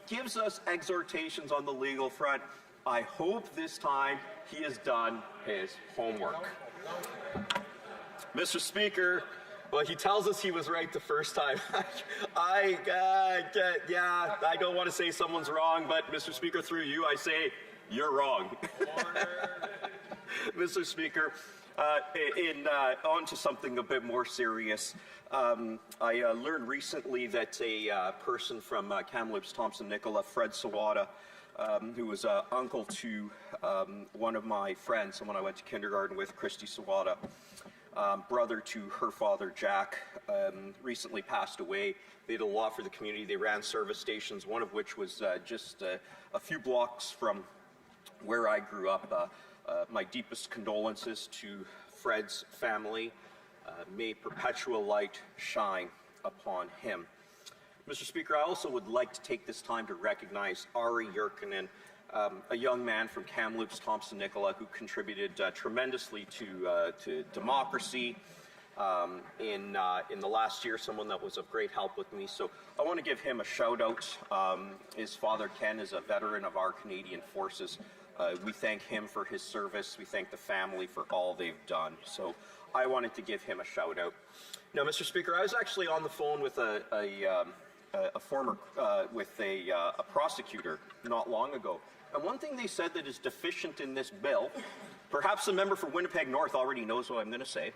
gives us exhortations on the legal front. I hope this time he has done his homework. Mr. Speaker, well, he tells us he was right the first time. I don't want to say someone's wrong, but Mr. Speaker, through you, I say you're wrong. Mr. Speaker, on to something a bit more serious. I learned recently that a person from Kamloops, Thompson-Nicola, Fred Sawada, who was uncle to one of my friends, someone I went to kindergarten with, Christy Sawada, brother to her father, Jack, recently passed away. They did a lot for the community. They ran service stations, one of which was just a few blocks from where I grew up. My deepest condolences to Fred's family. May perpetual light shine upon him. Mr. Speaker, I also would like to take this time to recognize Ari Yurkinen, a young man from Kamloops, Thompson-Nicola, who contributed tremendously to democracy in the last year, someone that was of great help with me. So I want to give him a shout out. His father, Ken, is a veteran of our Canadian forces. We thank him for his service. We thank the family for all they've done. So I wanted to give him a shout out. Now, Mr. Speaker, I was actually on the phone with a prosecutor not long ago. And one thing they said that is deficient in this bill, perhaps the member for Winnipeg North already knows what I'm going to say,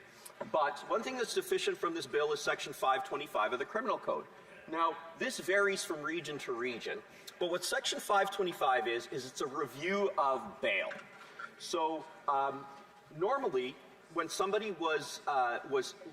but one thing that's deficient from this bill is Section 525 of the Criminal Code. Now, this varies from region to region, but what Section 525 is it's a review of bail. So normally, when somebody was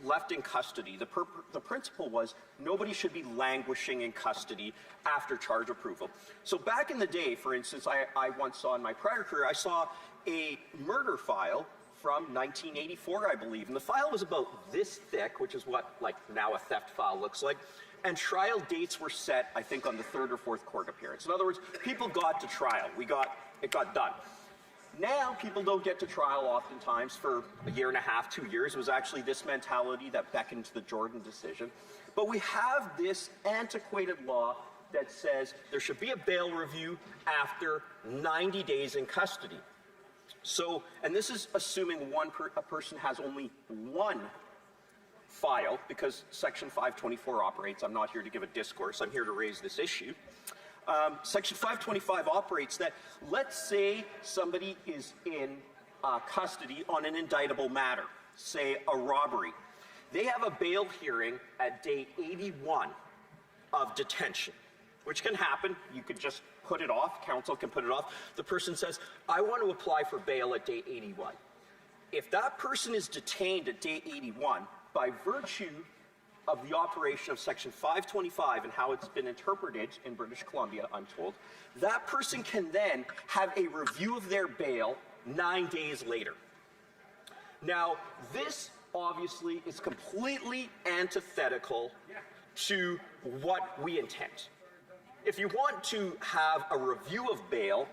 left in custody, the principle was nobody should be languishing in custody after charge approval. So back in the day, for instance, I once saw in my prior career, I saw a murder file from 1984, I believe, and the file was about this thick, which is what like now a theft file looks like. And trial dates were set, I think, on the third or fourth court appearance. In other words, people got to trial. It got done. Now, people don't get to trial oftentimes for a year and a half, 2 years. It was actually this mentality that beckoned to the Jordan decision. But we have this antiquated law that says there should be a bail review after 90 days in custody. So, and this is assuming a person has only one file, because Section 524 operates. I'm not here to give a discourse. I'm here to raise this issue. Section 525 operates that, let's say somebody is in custody on an indictable matter, say a robbery. They have a bail hearing at day 81 of detention, which can happen. You could just put it off. Counsel can put it off. The person says, I want to apply for bail at day 81. If that person is detained at day 81, by virtue of the operation of Section 525 and how it's been interpreted in British Columbia, I'm told, that person can then have a review of their bail 9 days later. Now, this obviously is completely antithetical to what we intend. If you want to have a review of bail,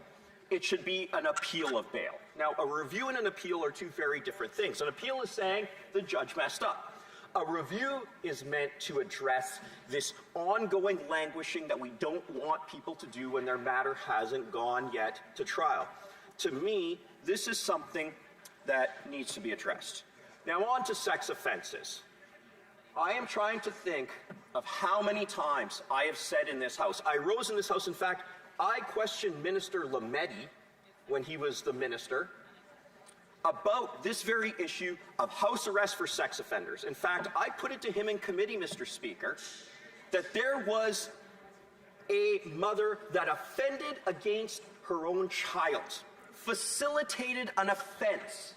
it should be an appeal of bail. Now, a review and an appeal are two very different things. An appeal is saying the judge messed up. A review is meant to address this ongoing languishing that we don't want people to do when their matter hasn't gone yet to trial. To me, this is something that needs to be addressed. Now, on to sex offenses. I am trying to think of how many times I have said in this House. I rose in this House, in fact, I questioned Minister Lametti when he was the minister about this very issue of house arrest for sex offenders. In fact, I put it to him in committee, Mr. Speaker, that there was a mother that offended against her own child, facilitated an offense.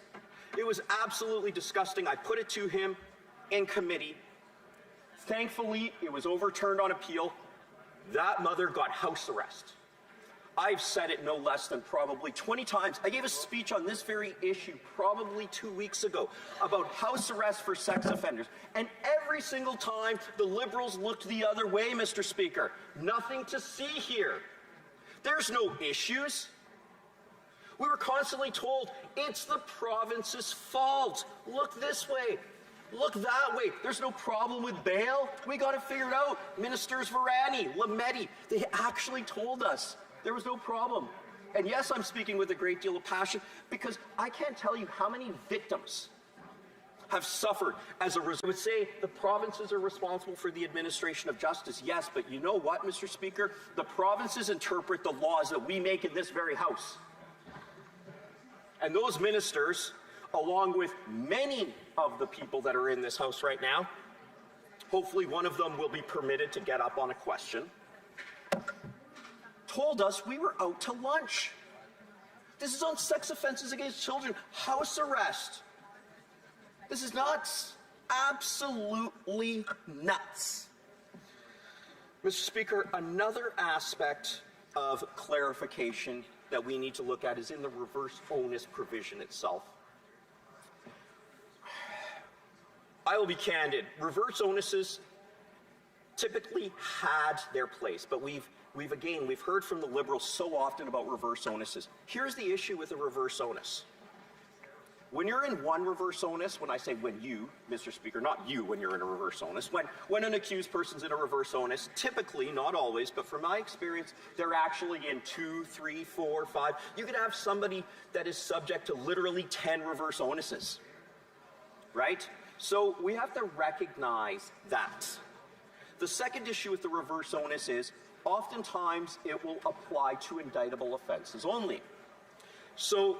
It was absolutely disgusting. I put it to him in committee. Thankfully, it was overturned on appeal. That mother got house arrest. I've said it no less than probably 20 times. I gave a speech on this very issue probably 2 weeks ago about house arrest for sex offenders. And every single time the Liberals looked the other way, Mr. Speaker. Nothing to see here. There's no issues. We were constantly told it's the province's fault. Look this way. Look that way. There's no problem with bail. We got it figured out. Ministers Varani, Lametti, they actually told us there was no problem. And yes, I'm speaking with a great deal of passion because I can't tell you how many victims have suffered as a result. I would say the provinces are responsible for the administration of justice, yes, but you know what, Mr. Speaker? The provinces interpret the laws that we make in this very House. And those ministers, along with many of the people that are in this House right now, hopefully one of them will be permitted to get up on a question, told us we were out to lunch. This is on sex offenses against children, house arrest. This is nuts. Absolutely nuts. Mr. Speaker, another aspect of clarification that we need to look at is in the reverse onus provision itself. I will be candid. Reverse onuses typically had their place, but we've heard from the Liberals so often about reverse onuses. Here's the issue with a reverse onus. When you're in one reverse onus, when I say when you, Mr. Speaker, not you when you're in a reverse onus, when an accused person's in a reverse onus, typically, not always, but from my experience, they're actually in 2, 3, 4, 5. You could have somebody that is subject to literally 10 reverse onuses, right? So we have to recognize that. The second issue with the reverse onus is oftentimes it will apply to indictable offenses only. So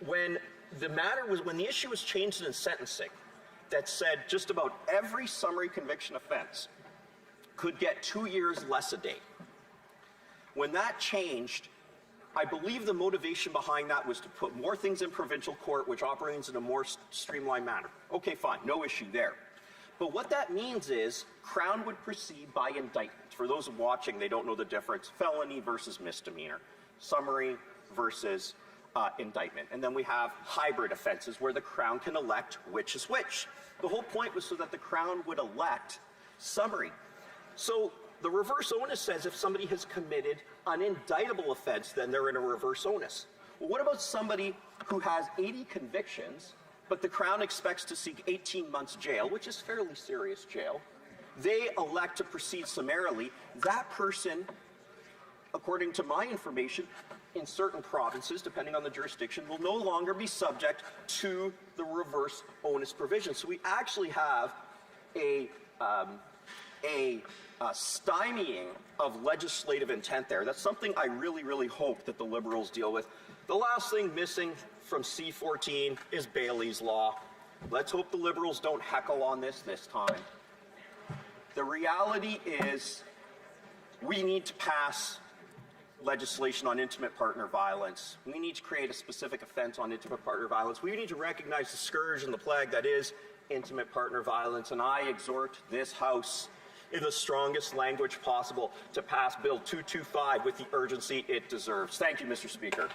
when the issue was changed in sentencing that said just about every summary conviction offense could get 2 years less a day. When that changed, I believe the motivation behind that was to put more things in provincial court, which operates in a more streamlined manner. Okay, fine, no issue there. But what that means is Crown would proceed by indictment. For those watching, they don't know the difference. Felony versus misdemeanor. Summary versus indictment. And then we have hybrid offenses where the Crown can elect which is which. The whole point was so that the Crown would elect summary. So the reverse onus says if somebody has committed an indictable offense, then they're in a reverse onus. Well, what about somebody who has 80 convictions, but the Crown expects to seek 18 months jail, which is fairly serious jail? They elect to proceed summarily. That person, according to my information, in certain provinces, depending on the jurisdiction, will no longer be subject to the reverse onus provision. So we actually have a stymieing of legislative intent there. That's something I really, really hope that the Liberals deal with. The last thing missing from C-14 is Bailey's Law. Let's hope the Liberals don't heckle on this time. The reality is we need to pass legislation on intimate partner violence. We need to create a specific offense on intimate partner violence. We need to recognize the scourge and the plague that is intimate partner violence, and I exhort this House in the strongest language possible to pass Bill 225 with the urgency it deserves. Thank you, Mr. Speaker.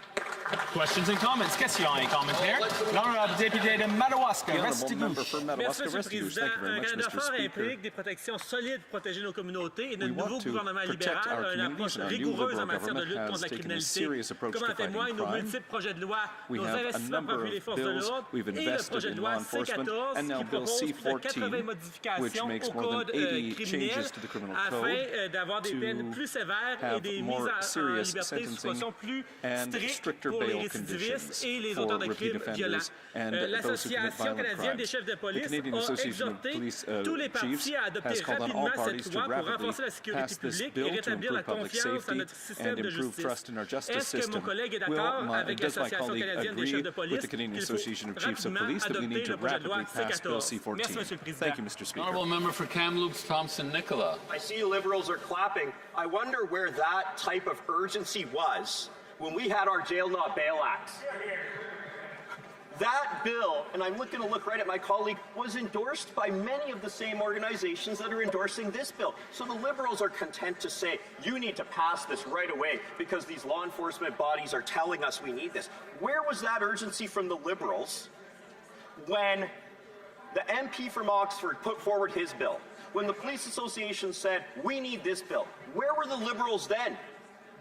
Questions and comments. Questions et commentaires. L'honorable député de Madawaska, Restigouche. Merci, M. le Président. Un Canada fort implique des protections solides pour protéger nos communautés et notre nouveau gouvernement libéral a une approche rigoureuse en matière de lutte contre la criminalité, comme en témoignent nos multiples projets de loi, nos investissements pour appuyer les forces de l'ordre et le projet de loi C-14 qui propose plus de 80 modifications au code criminel afin d'avoir des peines plus sévères et des mises en liberté sous caution plus strictes pour les récidivistes et les auteurs de crimes violents. L'Association canadienne des chefs de police a exhorté tous les partis à adopter rapidement cette loi pour renforcer la sécurité publique et rétablir la confiance dans notre système de justice. Est-ce que mon collègue est d'accord avec l'Association canadienne des chefs de police qu'il faut rapidement adopter le projet de loi C-14? Merci, M. le Président. Honourable member for Kamloops, Thompson Nicola. I see Liberals are clapping. I wonder where that type of urgency was when we had our Jail Not Bail Act. That bill, and I'm going to look right at my colleague, was endorsed by many of the same organizations that are endorsing this bill. So the Liberals are content to say, you need to pass this right away because these law enforcement bodies are telling us we need this. Where was that urgency from the Liberals when the MP from Oxford put forward his bill? When the Police Association said, we need this bill? Where were the Liberals then?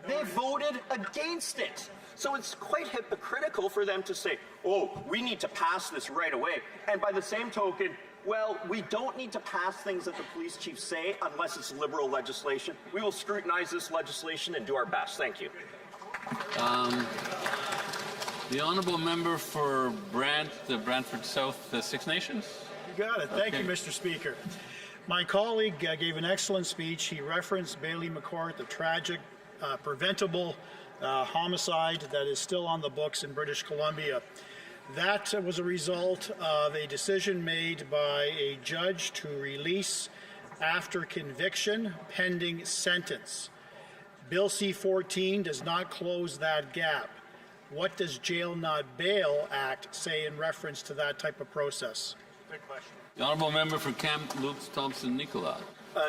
They voted against it. So it's quite hypocritical for them to say, oh, we need to pass this right away. And by the same token, well, we don't need to pass things that the police chiefs say unless it's liberal legislation. We will scrutinize this legislation and do our best. Thank you. The honourable member for the Brantford South Six Nations. You got it. Thank you, Mr. Speaker. My colleague gave an excellent speech. He referenced Bailey McCourt, the tragic, preventable homicide that is still on the books in British Columbia. That was a result of a decision made by a judge to release after conviction pending sentence. Bill C-14 does not close that gap. What does Jail Not Bail Act say in reference to that type of process? Good question. The honourable member for Kamloops Thompson Nicola.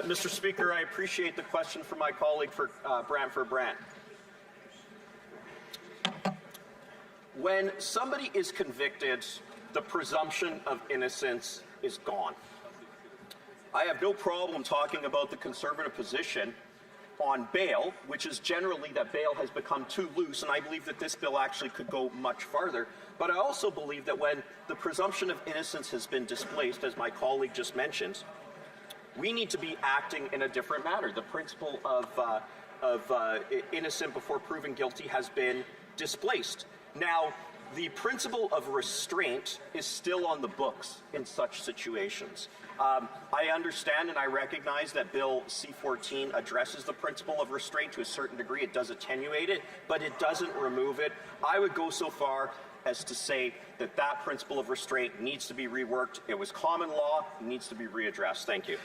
Mr. Speaker, I appreciate the question from my colleague for Brant. When somebody is convicted, the presumption of innocence is gone. I have no problem talking about the Conservative position on bail, which is generally that bail has become too loose, and I believe that this bill actually could go much farther. But I also believe that when the presumption of innocence has been displaced, as my colleague just mentioned, we need to be acting in a different manner. The principle of innocent before proven guilty has been displaced. Now, the principle of restraint is still on the books in such situations. I understand and I recognize that Bill C-14 addresses the principle of restraint to a certain degree. It does attenuate it, but it doesn't remove it. I would go so far as to say that that principle of restraint needs to be reworked. It was common law, it needs to be readdressed. Thank you.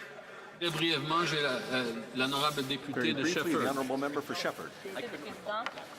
Très brièvement, j'ai l'honorable député de Shefford. The honourable member for Shefford.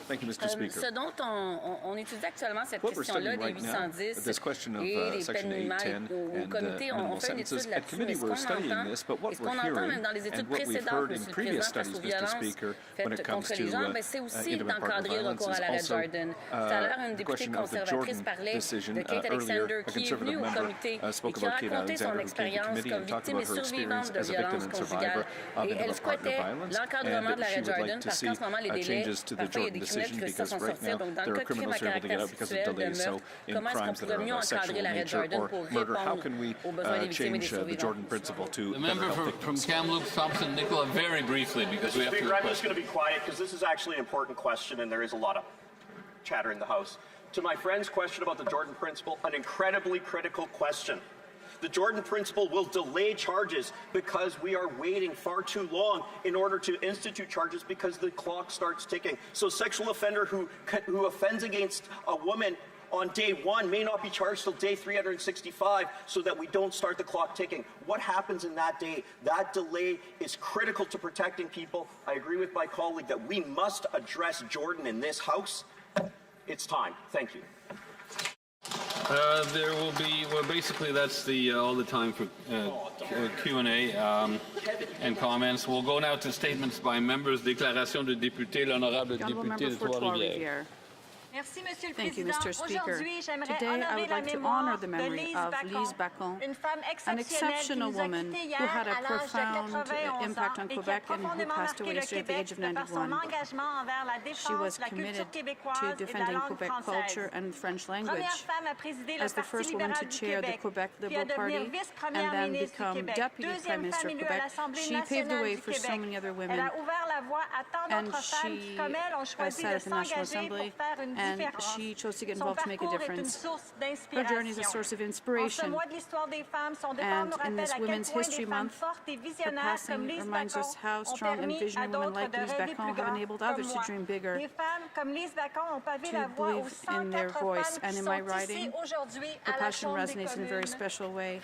Thank you, Mr. Speaker. Ce dont on étudie actuellement cette What we're question-là studying des right now, 810 this question of et les Section peines minimales 810 au comité, and on fait une sentences. étude At là-dessus. committee, Mais ce we're qu'on studying entend, this, but et what ce we're qu'on entend hearing même dans les études and what we've précédentes, heard in Monsieur le previous Président, face studies, aux Mr. violences Speaker, when faites it comes contre to les gens, c'est aussi intimate partner d'encadrer le violence recours à is l'arrêt also Jordan. Tout à l'heure, une the députée question of the conservatrice Jordan parlait decision. de Kate Earlier, Alexander a qui est venue conservative au member comité et spoke qui a about Kate raconté son Alexander, who came to expérience committee comme and talked victime et about her survivante experience de as a victim violences and conjugales. survivor of Et elle intimate partner souhaitait violence, l'encadrement de and she l'arrêt would Jordan like to parce see qu'en ce moment, les délais, changes to the parfois, il y a Jordan des criminels decision qui réussissent à because s'en right sortir. now Donc, dans there le are cas de crime criminals à who are able to get caractère out because of sexuel, de delays. So meurtre, in comment est-ce qu'on crimes that pourrait mieux are sexual encadrer in l'arrêt nature Jordan or pour murder, how répondre can we aux besoins des victimes et des change the survivants? Jordan principle to The better member help from victims? Kamloops Thompson Nicola, very briefly, because we have to. Speaker, I'm just going to be quiet because this is actually an important question and there is a lot of chatter in the House. To my friend's question about the Jordan Principle, an incredibly critical question. The Jordan Principle will delay charges because we are waiting far too long in order to institute charges because the clock starts ticking. So sexual offender who offends against a woman on day 1 may not be charged till day 365 so that we don't start the clock ticking. What happens in that day? That delay is critical to protecting people. I agree with my colleague that we must address Jordan in this House. It's time. Thank you. There will be, well, basically that's all the time for Q&A and comments. We'll go now to statements by members. Déclaration de député, l'honorable député de Trois-Rivières. Merci, Monsieur le Thank you, Président. Mr. Speaker. Aujourd'hui, j'aimerais Today, I honorer would la like to mémoire honor the de memory Lise of Bacon, Lise Bacon, une femme an exceptionnelle qui exceptional nous a woman quittés who hier had a à l'âge de profound 91 impact ans on et qui a Quebec and who profondément passed marqué away le yesterday at the age Québec of de par son 91. engagement envers la She was défense de la culture committed québécoise to et de la defending langue Quebec française. culture and French language. Première femme à présider le As the Parti first woman libéral to du chair the Québec, Quebec puis à Liberal devenir Party vice-première and then ministre du become Québec, Deputy Prime deuxième Minister femme of élue à Quebec. l'Assemblée She paved the nationale way du for so Québec. many other Elle women, a ouvert la voie à tant and d'autres femmes qui, comme elle, ont choisi sat de at the National s'engager pour Assembly, faire une and différence. she chose to get Son involved to make a parcours est une difference. source Her journey is a d'inspiration. source of En ce inspiration. mois de l'histoire des femmes, son départ And nous in rappelle this à quel Women's point History des femmes Month, fortes et her visionnaires comme passing Lise reminds Bacon us how ont strong and permis à visionary women d'autres like de Lise rêver Bacon plus have grand, enabled comme others to moi. dream bigger, Des femmes comme Lise Bacon ont pavé to la voie aux believe in their 104 voice. femmes And qui in sont my ici writing, aujourd'hui her à la passion Chambre des resonates in a very communes. special way.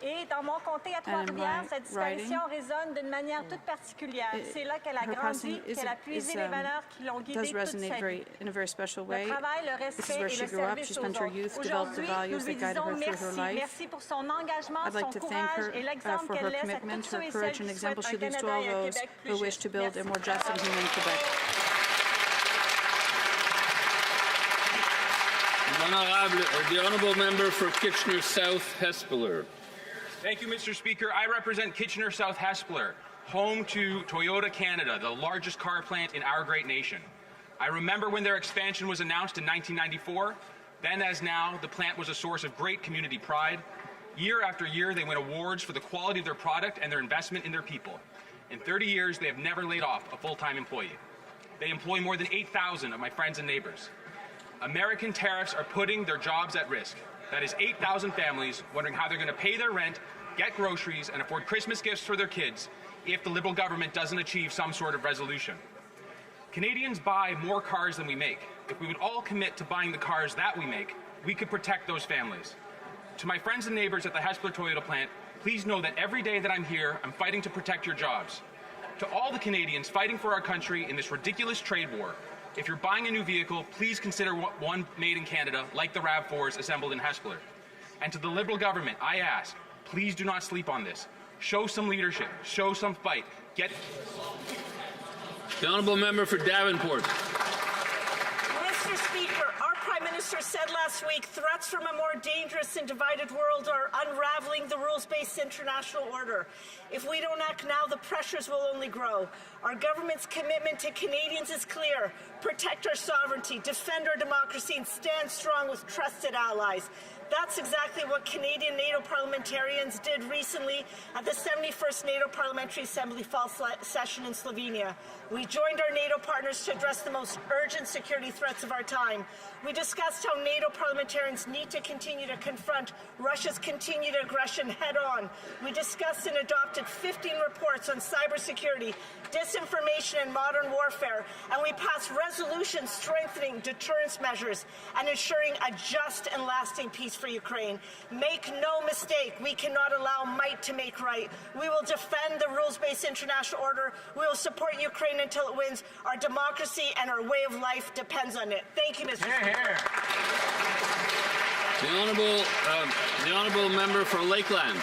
Et dans mon comté à Trois-Rivières, my cette disparition writing, résonne d'une manière toute particulière. C'est là qu'elle a her grandi, passing is- qu'elle a puisé is, les valeurs qui l'ont guidée does toute sa resonate vie. in a very special way. Le travail, le This is respect where et she le grew up. She service aux spent her autres. youth, developed the Aujourd'hui, values nous that lui guided disons her through her merci. life. Merci pour son engagement, I'd like son to thank courage her et l'exemple for qu'elle her laisse à commitment, tous ceux her et courage, celles and qui example souhaitent she un leaves to Canada all et un those Québec plus who wish juste. to build a Merci. more just and human Quebec. The honourable member for Kitchener South Hespeler. Thank you, Mr. Speaker. I represent Kitchener South Hespeler. home to Toyota Canada, the largest car plant in our great nation. I remember when their expansion was announced in 1994. Then as now, the plant was a source of great community pride. Year after year, they win awards for the quality of their product and their investment in their people. In 30 years, they have never laid off a full-time employee. They employ more than 8,000 of my friends and neighbors. American tariffs are putting their jobs at risk. That is 8,000 families wondering how they're going to pay their rent, get groceries, and afford Christmas gifts for their kids if the Liberal government doesn't achieve some sort of resolution. Canadians buy more cars than we make. If we would all commit to buying the cars that we make, we could protect those families. To my friends and neighbors at the Hespeler Toyota plant, please know that every day that I'm here, I'm fighting to protect your jobs. To all the Canadians fighting for our country in this ridiculous trade war, if you're buying a new vehicle, please consider one made in Canada, like the RAV4s assembled in Hespeler. And to the Liberal government, I ask, please do not sleep on this. Show some leadership, show some fight. The honourable member for Davenport. Mr. Speaker, our Prime Minister said last week threats from a more dangerous and divided world are unraveling the rules-based international order. If we don't act now, the pressures will only grow. Our government's commitment to Canadians is clear. Protect our sovereignty, defend our democracy, and stand strong with trusted allies. That's exactly what Canadian NATO parliamentarians did recently at the 71st NATO Parliamentary Assembly fall session in Slovenia. We joined our NATO partners to address the most urgent security threats of our time. We discussed how NATO parliamentarians need to continue to confront Russia's continued aggression head-on. We discussed and adopted 15 reports on cybersecurity, disinformation, and modern warfare, and we passed resolutions strengthening deterrence measures and ensuring a just and lasting peace for Ukraine. Make no mistake, we cannot allow might to make right. We will defend the rules-based international order. We will support Ukraine until it wins. Our democracy and our way of life depends on it. Thank you, Mr. Speaker. The honourable member for Lakeland.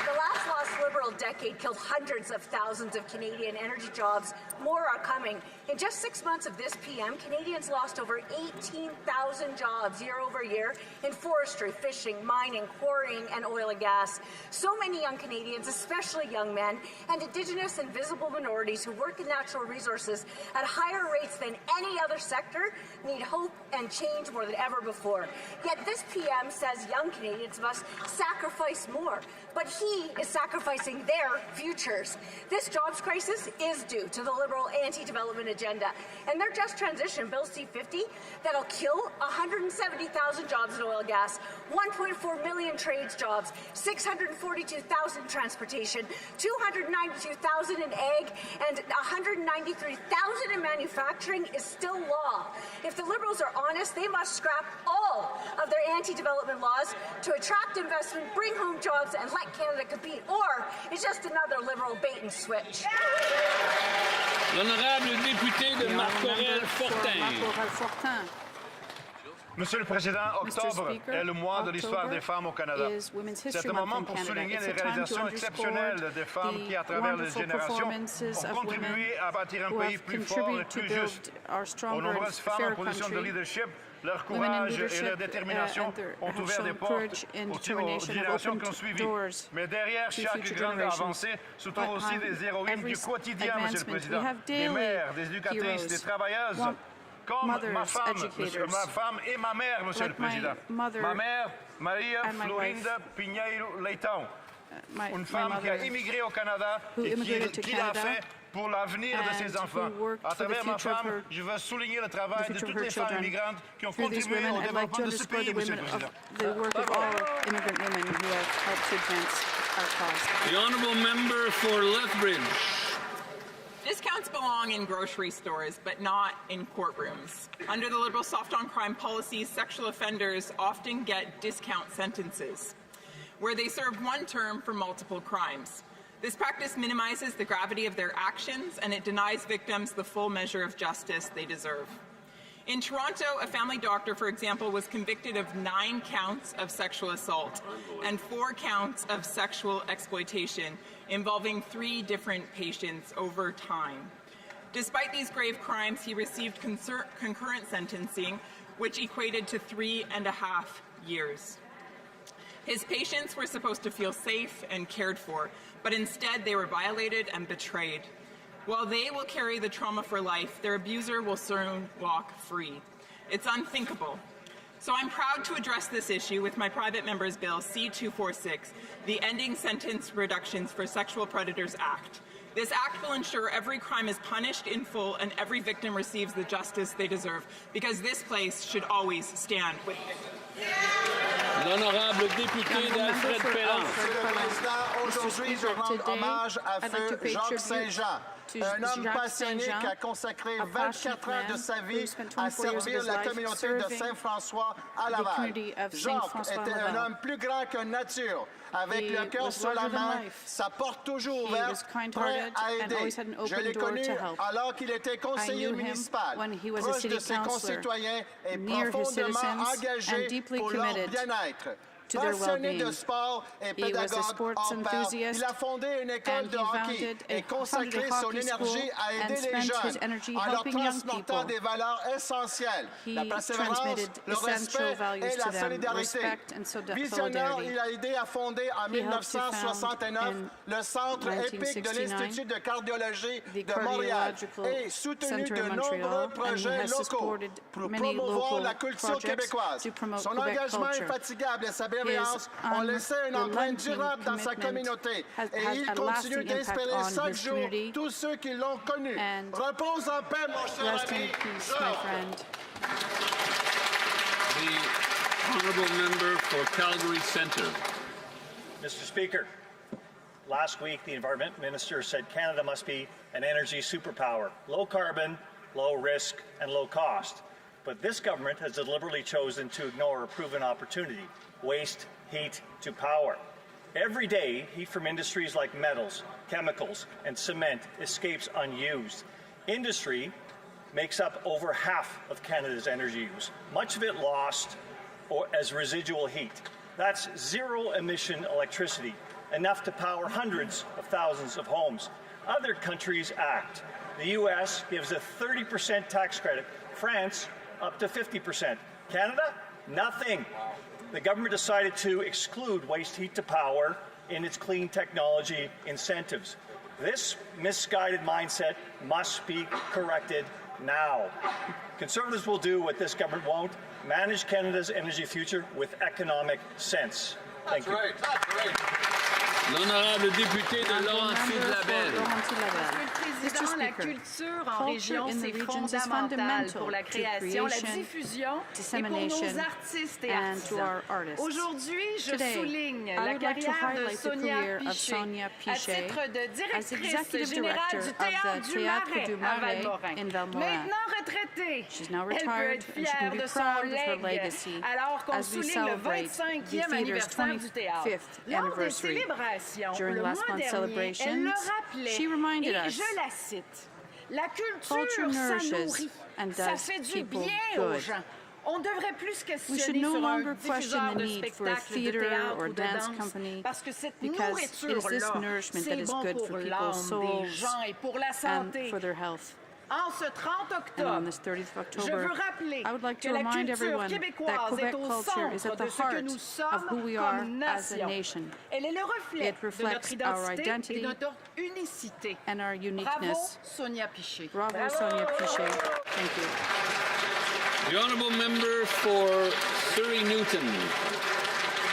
The last lost Liberal decade killed hundreds of thousands of Canadian energy jobs. More are coming. In just 6 months of this PM, Canadians lost over 18,000 jobs year over year in forestry, fishing, mining, quarrying, and oil and gas. So many young Canadians, especially young men, and Indigenous and visible minorities who work in natural resources at higher rates than any other sector, need hope and change more than ever before. Yet this PM says young Canadians must sacrifice more, but he is sacrificing their futures. This jobs crisis is due to the Liberal anti-development agenda, and their Just Transition Bill C-50 that'll kill 170,000 jobs in oil and gas, 1.4 million trades jobs, 642,000 in transportation, 292,000 in ag, and 193,000 in manufacturing is still law. If the Liberals are honest, they must scrap all of their anti-development laws to attract investment, bring home jobs, and let Canada compete, or it's just another Liberal bait and switch. L'honorable député de Marc-Aurèle-Fortin. Monsieur le Président, octobre est le mois de l'histoire des femmes au Canada. C'est un moment pour souligner les réalisations exceptionnelles des femmes qui, à travers les générations, ont contribué à bâtir un pays plus fort et plus juste. Aux nombreuses femmes en position de leadership, leur courage et leur détermination ont ouvert des portes aux générations qui ont suivi. Mais derrière chaque grande avancée se trouvent aussi des héroïnes du quotidien, Monsieur le Président. Des mères, des éducatrices, des travailleuses, comme ma femme et ma mère, Monsieur le Président. Ma mère, Maria Florinda Pinheiro-Leitão, une femme qui a immigré au Canada et qui l'a fait pour l'avenir de ses enfants. À travers ma femme, je veux souligner le travail de toutes les femmes immigrantes qui ont contribué au développement de ce pays, Monsieur le Président. The honourable member for Lethbridge. Discounts belong in grocery stores, but not in courtrooms. Under the Liberal soft-on-crime policies, sexual offenders often get discount sentences, where they serve one term for multiple crimes. This practice minimizes the gravity of their actions, and it denies victims the full measure of justice they deserve. In Toronto, a family doctor, for example, was convicted of 9 counts of sexual assault and 4 counts of sexual exploitation involving 3 different patients over time. Despite these grave crimes, he received concurrent sentencing, which equated to 3.5 years. His patients were supposed to feel safe and cared for, but instead they were violated and betrayed. While they will carry the trauma for life, their abuser will soon walk free. It's unthinkable. So I'm proud to address this issue with my private member's bill C-246, the Ending Sentence Reductions for Sexual Predators Act. This act will ensure every crime is punished in full and every victim receives the justice they deserve, because this place should always stand with victims. L'honorable député d'Alfred Pelland. Monsieur le Président, aujourd'hui, je rends hommage à feu Jacques Saint-Jean, un homme passionné qui a consacré 24 ans de sa vie à servir la communauté de Saint-François à Laval. Jacques était un homme plus grand que nature. Avec le cœur sur la main, sa porte toujours ouverte, prêt à aider. Je l'ai connu alors qu'il était conseiller municipal, proche de ses concitoyens et profondément engagé pour leur bien-être. Passionné de sport et pédagogue hors pair, il a fondé une école de hockey et consacré son énergie à aider les jeunes en leur transmettant des valeurs essentielles, la persévérance, le respect et la solidarité. Visionnaire, il a aidé à fonder en 1969 le Centre épique de l'Institut de cardiologie de Montréal et soutenu de nombreux projets locaux pour promouvoir la culture québécoise. Son engagement infatigable et sa bienveillance ont laissé une empreinte durable dans sa communauté et il continue d'inspirer chaque jour tous ceux qui l'ont connu. Repose en paix, mon cher ami. The honourable member for Calgary Centre. Mr. Speaker, last week the Environment Minister said Canada must be an energy superpower, low carbon, low risk and low cost. But this government has deliberately chosen to ignore a proven opportunity: waste heat to power. Every day, heat from industries like metals, chemicals, and cement escapes unused. Industry makes up over half of Canada's energy use, much of it lost as residual heat. That's zero-emission electricity, enough to power hundreds of thousands of homes. Other countries act. The U.S. gives a 30% tax credit. France, up to 50%. Canada, nothing. The government decided to exclude waste heat to power in its clean technology incentives. This misguided mindset must be corrected now. Conservatives will do what this government won't: manage Canada's energy future with economic sense. Thank you. That's right. L'honorable député de Laurentides-Labelle. Monsieur le Président, la culture en région, c'est fondamental pour la création, la diffusion et pour nos artistes et artisans. Aujourd'hui, je souligne la carrière de Sonia Piché à titre de directrice générale du Théâtre du Marais à Val-Morin. Maintenant retraitée, elle peut être fière de son legs alors qu'on souligne le 25e anniversaire du théâtre. Lors des célébrations, le mois dernier, elle le rappelait et je la cite: la culture, ça nourrit, ça fait du bien aux gens. On devrait plus questionner sur un diffuseur de spectacles, de théâtre ou de danse, parce que cette nourriture-là, c'est bon pour l'âme des gens et pour la santé. En ce 30 octobre, je veux rappeler que la culture québécoise est au centre de ce que nous sommes comme nation. Elle est le reflet de notre identité et de notre unicité. Bravo, Sonia Piché. Bravo, Sonia Piché. Thank you. The honourable member for Surrey Newton.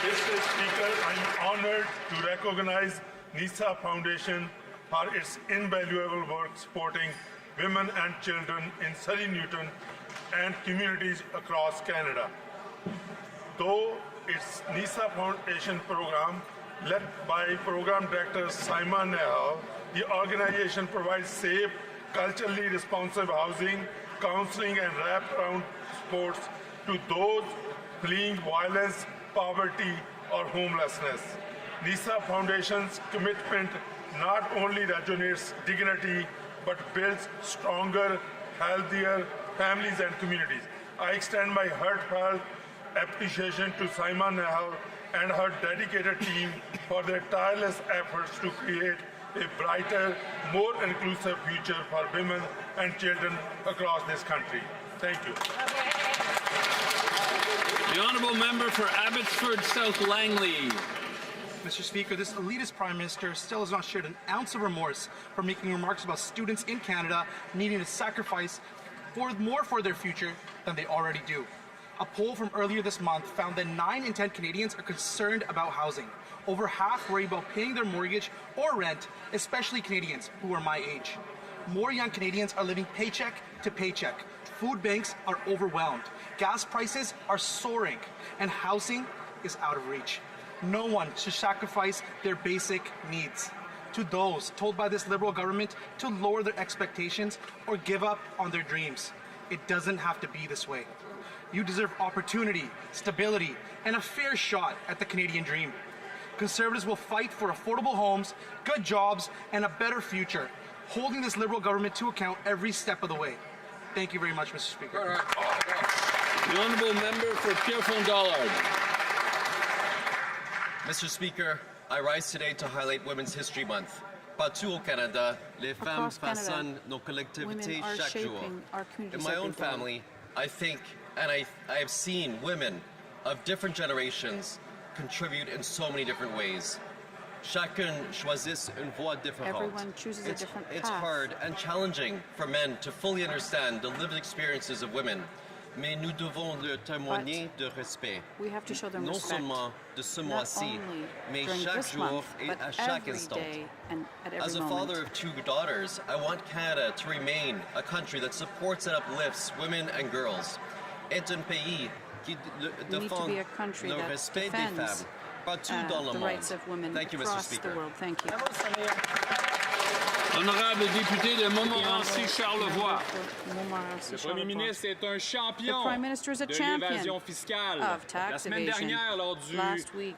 Mr. Speaker, I'm honoured to recognize NISA Foundation for its invaluable work supporting women and children in Surrey Newton and communities across Canada. Though its NISA Foundation program, led by Program Director Simon Nehal, the organization provides safe, culturally responsive housing, counseling and wraparound supports to those fleeing violence, poverty or homelessness. NISA Foundation's commitment not only regenerates dignity but builds stronger, healthier families and communities. I extend my heartfelt appreciation to Simon Nehal and her dedicated team for their tireless efforts to create a brighter, more inclusive future for women and children across this country. Thank you. The honourable member for Abbotsford South Langley. Mr. Speaker, this elitist Prime Minister still has not shared an ounce of remorse for making remarks about students in Canada needing to sacrifice more for their future than they already do. A poll from earlier this month found that 9 in 10 Canadians are concerned about housing. Over half worry about paying their mortgage or rent, especially Canadians who are my age. More young Canadians are living paycheck to paycheck. Food banks are overwhelmed. Gas prices are soaring, and housing is out of reach. No one should sacrifice their basic needs. To those told by this Liberal government to lower their expectations or give up on their dreams, it doesn't have to be this way. You deserve opportunity, stability, and a fair shot at the Canadian dream. Conservatives will fight for affordable homes, good jobs, and a better future, holding this Liberal government to account every step of the way. Thank you very much, Mr. Speaker. All right. The honourable member for Pierrefonds-Dollard. Mr. Speaker, I rise today to highlight Women's History Month. Partout au Canada, les femmes façonnent nos collectivités chaque jour. In my own family, I think and I have seen women of different generations contribute in so many different ways. Chacun choisit une voie différente. Everyone chooses a different path. It's hard and challenging for men to fully understand the lived experiences of women. Mais nous devons leur témoigner de respect. We have to show them non respect, seulement de ce not mois-ci, only mais during chaque this jour month, et but à chaque every instant. day and at every As a moment. father of 2 daughters, I want Canada to remain a country that supports and uplifts women and girls. Est un pays qui We need to be a country le that respect des defends femmes partout dans le the monde. rights of women Thank you, Mr. across Speaker. the world. Thank you. Honorable député de Montmorency-Charlevoix. Le Premier ministre est un champion The Prime Minister is a de champion l'évasion fiscale. of tax La semaine evasion. dernière, lors Last week,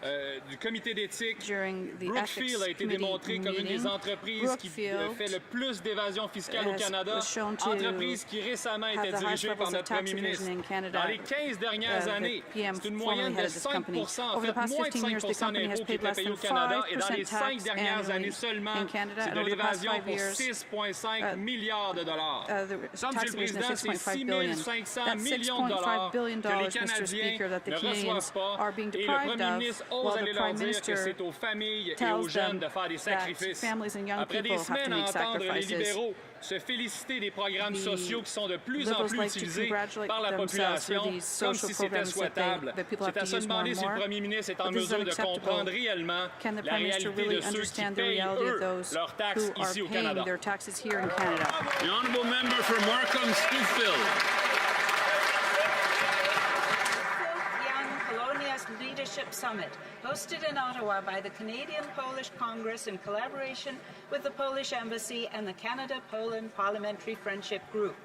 du comité d'éthique, during the Brookfield a ethics été committee démontré comme une des meeting, entreprises qui Brookfield fait le plus d'évasion fiscale au Canada, was shown to entreprise qui récemment have était the highest dirigée par levels of notre tax Premier ministre. evasion in Canada. Dans les 15 dernières The années, PM c'est une formerly moyenne de headed this company. 5 en Over fait, the past moins de 15 years, the 5 company has d'impôts qui est paid less payé than au Canada, et dans 5% les 5 tax dernières années annually seulement, in Canada, c'est and de over the past l'évasion 5 pour years, 6,5 milliards de dollars. The Monsieur tax le evasion Président, is c'est 6.5 billion. 6,500 That's millions de dollars $6.5 billion, que les Mr. Canadiens Speaker, that the ne Canadians reçoivent pas. are being Et le deprived Premier of, ministre ose while aller the leur Prime dire que Minister c'est aux familles et aux tells jeunes them de faire des that sacrifices. families and young Après des people have to semaines à make entendre les sacrifices. libéraux se féliciter des programmes The sociaux qui sont de plus en Liberals plus like to utilisés congratulate par la themselves for population, these comme social si c'était programs souhaitable. that people have C'est à to se use more demander and si le more. Premier ministre est en But this is mesure de unacceptable. comprendre réellement Can the la Prime Minister réalité really de ceux qui understand the payent, reality of eux, those leurs taxes who are ici au paying Canada? their taxes here in Canada? The honourable member for Markham-Smithfield. Young Polonia's Leadership Summit, hosted in Ottawa by the Canadian-Polish Congress in collaboration with the Polish Embassy and the Canada-Poland Parliamentary Friendship Group.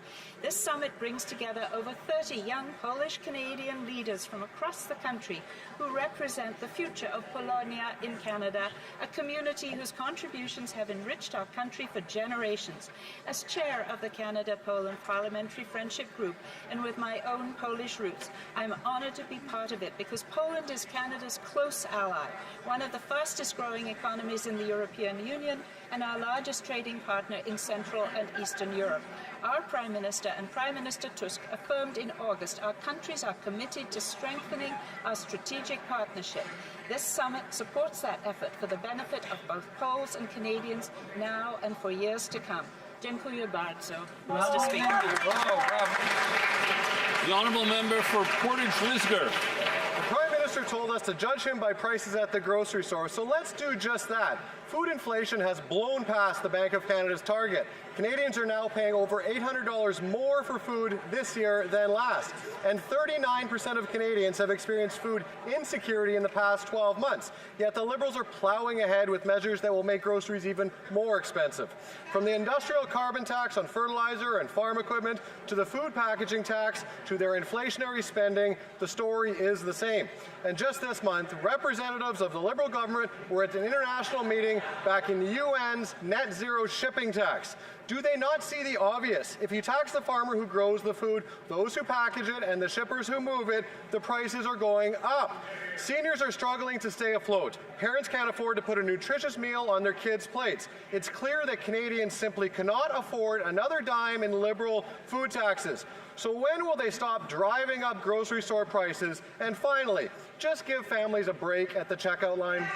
This summit brings together over 30 young Polish-Canadian leaders from across the country who represent the future of Polonia in Canada, a community whose contributions have enriched our country for generations. As chair of the Canada-Poland Parliamentary Friendship Group and with my own Polish roots, I'm honored to be part of it because Poland is Canada's close ally, one of the fastest growing economies in the European Union and our largest trading partner in Central and Eastern Europe. Our Prime Minister and Prime Minister Tusk affirmed in August our countries are committed to strengthening our strategic partnership. This summit supports that effort for the benefit of both Poles and Canadians now and for years to come. Dziękuję bardzo, Mr. Speaker. The honourable member for Portage-Lisgar. The Prime Minister told us to judge him by prices at the grocery store, so let's do just that. Food inflation has blown past the Bank of Canada's target. Canadians are now paying over $800 more for food this year than last. And 39% of Canadians have experienced food insecurity in the past 12 months. Yet the Liberals are plowing ahead with measures that will make groceries even more expensive. From the industrial carbon tax on fertilizer and farm equipment to the food packaging tax to their inflationary spending, the story is the same. And just this month, representatives of the Liberal government were at an international meeting rolling back in the UN's net zero shipping tax. Do they not see the obvious? If you tax the farmer who grows the food, those who package it, and the shippers who move it, the prices are going up. Seniors are struggling to stay afloat. Parents can't afford to put a nutritious meal on their kids' plates. It's clear that Canadians simply cannot afford another dime in Liberal food taxes. So when will they stop driving up grocery store prices? And finally, just give families a break at the checkout line?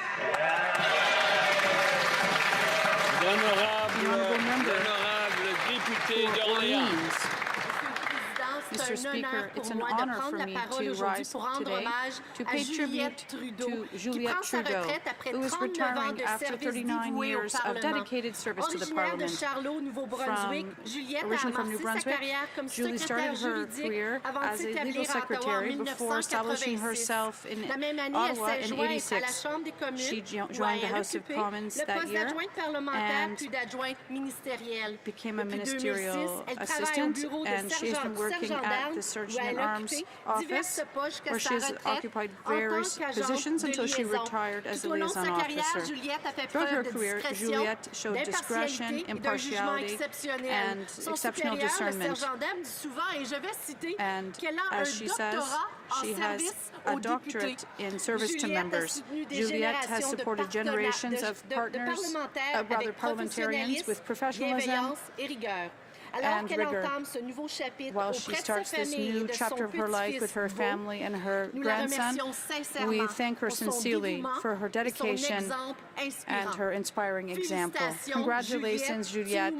Mr. Speaker, it's an honor for me to rise today to pay tribute to Juliette Trudeau, who is retiring after 39 years of dedicated service to the Parliament. Originally from New Brunswick, Julie started her career as a legal secretary before establishing herself in Ottawa in '86. She joined the House of Commons that year and became a ministerial assistant, and she has been working at the Surgeon at Arms office, where she has occupied various positions until she retired as a liaison officer. Throughout her career, Juliette showed discretion, impartiality, and exceptional discernment. And as she says, she has a doctorate in service to members. Juliette has supported generations of parliamentarians with professionalism and rigor. While she starts this new chapter of her life with her family and her grandson, we thank her sincerely for her dedication and her inspiring example. Congratulations, Juliette.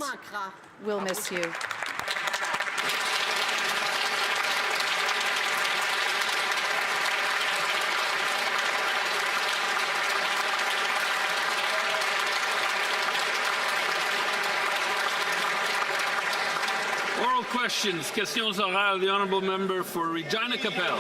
We'll miss you. Oral questions. Questions orales. The honourable member for Regina Capel.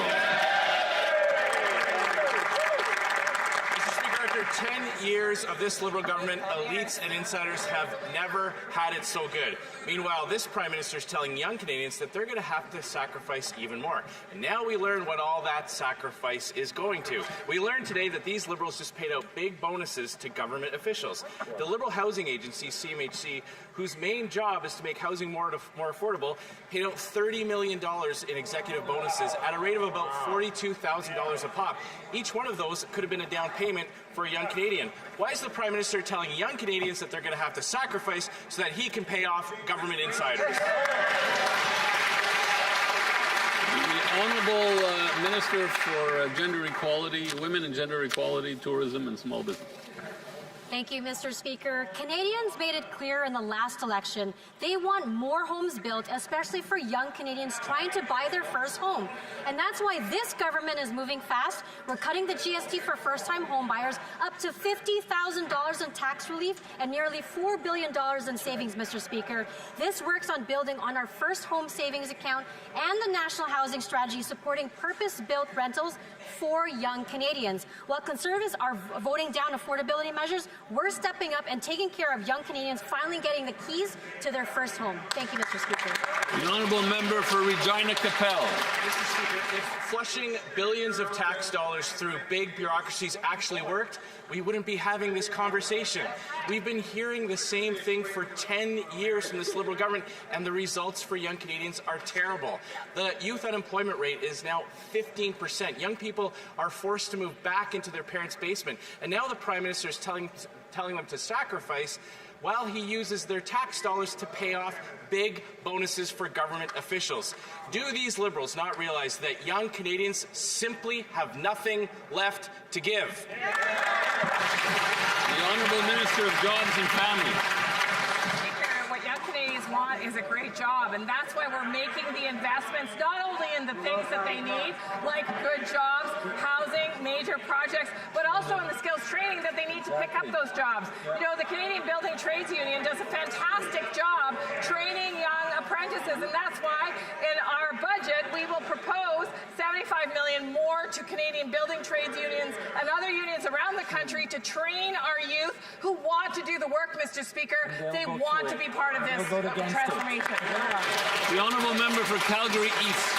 Mr. Speaker, after 10 years of this Liberal government, elites and insiders have never had it so good. Meanwhile, this Prime Minister is telling young Canadians that they're going to have to sacrifice even more. And now we learn what all that sacrifice is going to. We learned today that these Liberals just paid out big bonuses to government officials. The Liberal Housing Agency, CMHC, whose main job is to make housing more affordable, paid out $30 million in executive bonuses at a rate of about $42,000 a pop. Each one of those could have been a down payment for a young Canadian. Why is the Prime Minister telling young Canadians that they're going to have to sacrifice so that he can pay off government insiders? The Honourable Minister for Gender Equality, Women and Gender Equality, Tourism and Small Business. Thank you, Mr. Speaker. Canadians made it clear in the last election they want more homes built, especially for young Canadians trying to buy their first home. And that's why this government is moving fast. We're cutting the GST for first-time home buyers up to $50,000 in tax relief and nearly $4 billion in savings, Mr. Speaker. This works on building on our first home savings account and the National Housing Strategy supporting purpose-built rentals for young Canadians. While Conservatives are voting down affordability measures, we're stepping up and taking care of young Canadians finally getting the keys to their first home. Thank you, Mr. Speaker. The Honourable Member for Regina Capel. Mr. Speaker, if flushing billions of tax dollars through big bureaucracies actually worked, we wouldn't be having this conversation. We've been hearing the same thing for 10 years from this Liberal government, and the results for young Canadians are terrible. The youth unemployment rate is now 15%. Young people are forced to move back into their parents' basement, and now the Prime Minister is telling them to sacrifice while he uses their tax dollars to pay off big bonuses for government officials. Do these Liberals not realize that young Canadians simply have nothing left to give? The Honourable Minister of Jobs and Families. What young Canadians want is a great job, and that's why we're making the investments not only in the things that they need, like good jobs, housing, major projects, but also in the skills training that they need to pick up those jobs. You know, the Canadian Building Trades Union does a fantastic job training young apprentices, and that's why in our budget we will propose $75 million more to Canadian building trades unions and other unions around the country to train our youth who want to do the work, Mr. Speaker. They want to be part of this transformation. The Honourable Member for Calgary East.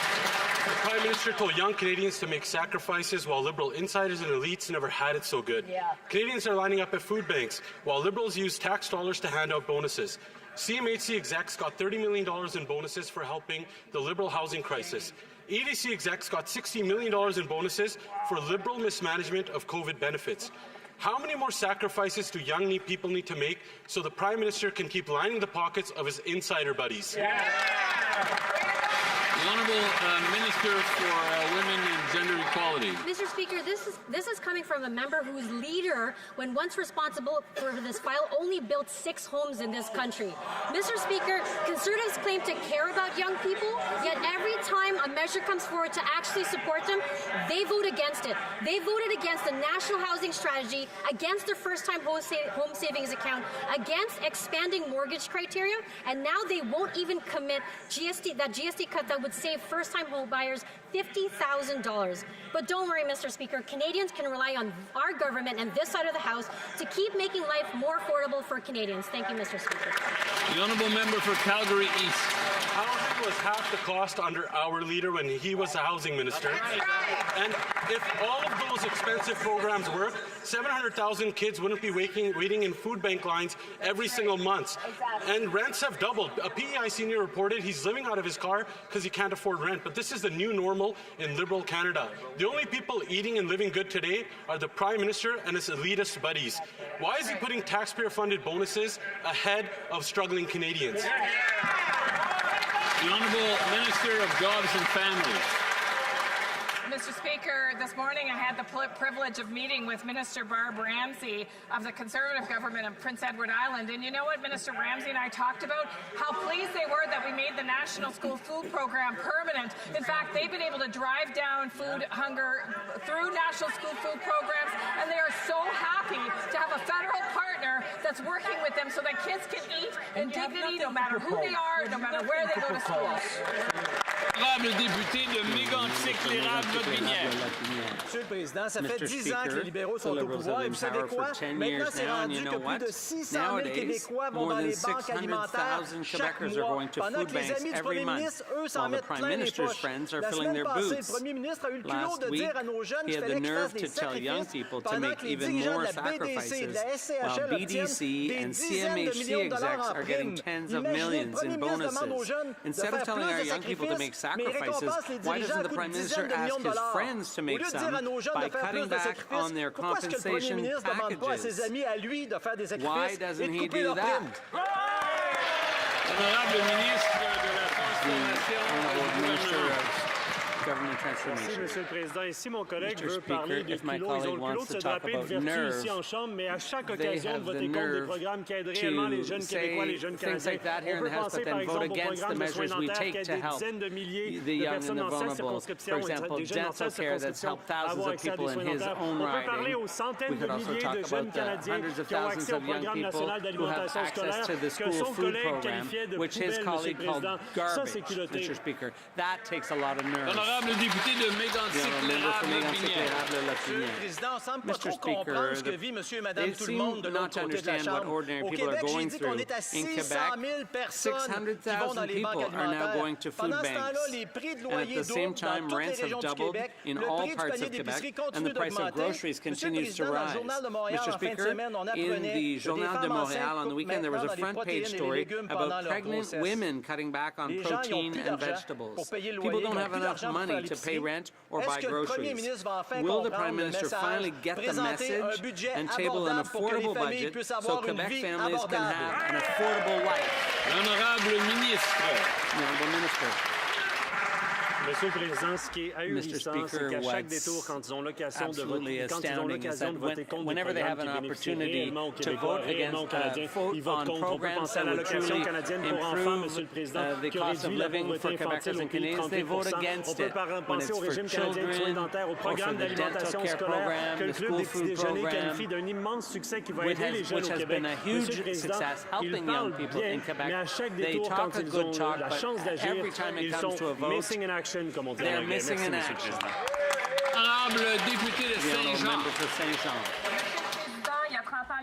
The Prime Minister told young Canadians to make sacrifices while Liberal insiders and elites never had it so good. Yeah. Canadians are lining up at food banks while Liberals use tax dollars to hand out bonuses. CMHC execs got $30 million in bonuses for helping the Liberal housing crisis. EDC execs got $60 million in bonuses for Liberal mismanagement of COVID benefits. How many more sacrifices do young people need to make so the Prime Minister can keep lining the pockets of his insider buddies? The Honourable Minister for Women and Gender Equality. Mr. Speaker, this is coming from a member whose leader, when once responsible for this file, only built 6 homes in this country. Mr. Speaker, Conservatives claim to care about young people, yet every time a measure comes forward to actually support them, they vote against it. They voted against the National Housing Strategy, against the first-time home savings account, against expanding mortgage criteria, and now they won't even commit that GST cut that would save first-time home buyers $50,000. But don't worry, Mr. Speaker, Canadians can rely on our government and this side of the House to keep making life more affordable for Canadians. Thank you, Mr. Speaker. The Honourable Member for Calgary East. Housing was half the cost under our leader when he was the housing minister. And if all of those expensive programs work, 700,000 kids wouldn't be waiting in food bank lines every single month. And rents have doubled. A PEI senior reported he's living out of his car because he can't afford rent. But this is the new normal in Liberal Canada. The only people eating and living good today are the Prime Minister and his elitist buddies. Why is he putting taxpayer-funded bonuses ahead of struggling Canadians? The Honourable Minister of Jobs and Families. Mr. Speaker, this morning I had the privilege of meeting with Minister Barb Ramsey of the Conservative government of Prince Edward Island. And you know what Minister Ramsey and I talked about? How pleased they were that we made the National School Food Program permanent. In fact, they've been able to drive down food hunger through National School Food Programs, and they are so happy to have a federal partner that's working with them so that kids can eat in dignity no matter who they are, no matter where they go to school. Honorable député de Mégantic-l'Érable-Lotbinière. Monsieur le Président, ça fait 10 ans que les libéraux sont au pouvoir et vous savez quoi? Maintenant, c'est rendu que plus de 600 000 Québécois vont dans les banques alimentaires chaque mois, pendant que les amis du Premier ministre, eux, s'en mettent plein les poches. La semaine passée, le Premier ministre a eu le culot de dire à nos jeunes qu'il fallait qu'ils fassent des sacrifices pendant que les dirigeants de la BDC et de la SCHL obtiennent des dizaines de millions de dollars en primes. Imaginez, le Premier ministre demande aux jeunes de faire plus de sacrifices, mais il récompense les dirigeants à coups de dizaines de millions de dollars. Au lieu de dire à nos jeunes de faire plus de sacrifices, pourquoi est-ce que le Premier ministre ne demande pas à ses amis à lui de faire des sacrifices et de couper leurs primes? Honorable ministre de la Transformation. Merci, Monsieur le Président. Ici, mon collègue veut parler des kilos. Ils ont le culot de se draper de vertu ici en Chambre, mais à chaque occasion de voter contre des programmes qui aident réellement les jeunes Québécois, les jeunes Canadiens. On peut penser, par exemple, au programme de soins dentaires qui aide des dizaines de milliers de personnes dans 16 circonscriptions, des jeunes dans 16 circonscriptions à avoir accès à des soins dentaires. On peut parler aux centaines de milliers de jeunes Canadiens qui ont accès au programme national d'alimentation scolaire que son collègue qualifiait de poubelle, Monsieur le Président. Ça, c'est culotté. Honorable député de Mégantic-l'Érable-Lotbinière. Monsieur le Président, on semble pas trop comprendre ce que vit Monsieur et Madame tout le monde de l'autre côté de la Chambre. Au Québec, j'ai dit qu'on est à 600 000 personnes qui vont dans les banques alimentaires. Pendant ce temps-là, les prix de loyer doublent dans toutes les régions du Québec. Le prix du panier d'épicerie continue d'augmenter. Monsieur le Président, dans le Journal de Montréal, en fin de semaine, on apprenait que des femmes enceintes coupent maintenant dans les protéines et les légumes pendant leur grossesse. Les gens n'ont plus d'argent pour payer le loyer, ils n'ont plus d'argent pour faire l'épicerie. Est-ce que le Premier ministre va enfin comprendre le message, présenter un budget abordable pour que les familles puissent avoir une vie abordable? L'honorable ministre. Monsieur le Président, ce qui est ahurissant, c'est qu'à chaque détour, quand ils ont l'occasion de voter contre des programmes qui bénéficient réellement aux Québécois, réellement aux Canadiens, ils votent contre. On peut penser à l'allocation canadienne pour enfants, Monsieur le Président, qui a réduit la pauvreté infantile au pays de 38%. On peut penser au régime canadien de soins dentaires, au programme d'alimentation scolaire que le Club des petits déjeuners qualifie d'un immense succès qui va aider les jeunes au Québec. Monsieur le Président, ils parlent bien, mais à chaque détour, quand ils ont la chance d'agir, ils sont missing in action. Comme on dit en anglais. Merci, Monsieur le Président. Honorable député de Saint-Jean. Il y a 30 ans,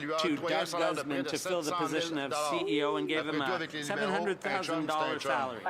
to Doug Guzman to fill the position of CEO and gave him a $700,000 salary.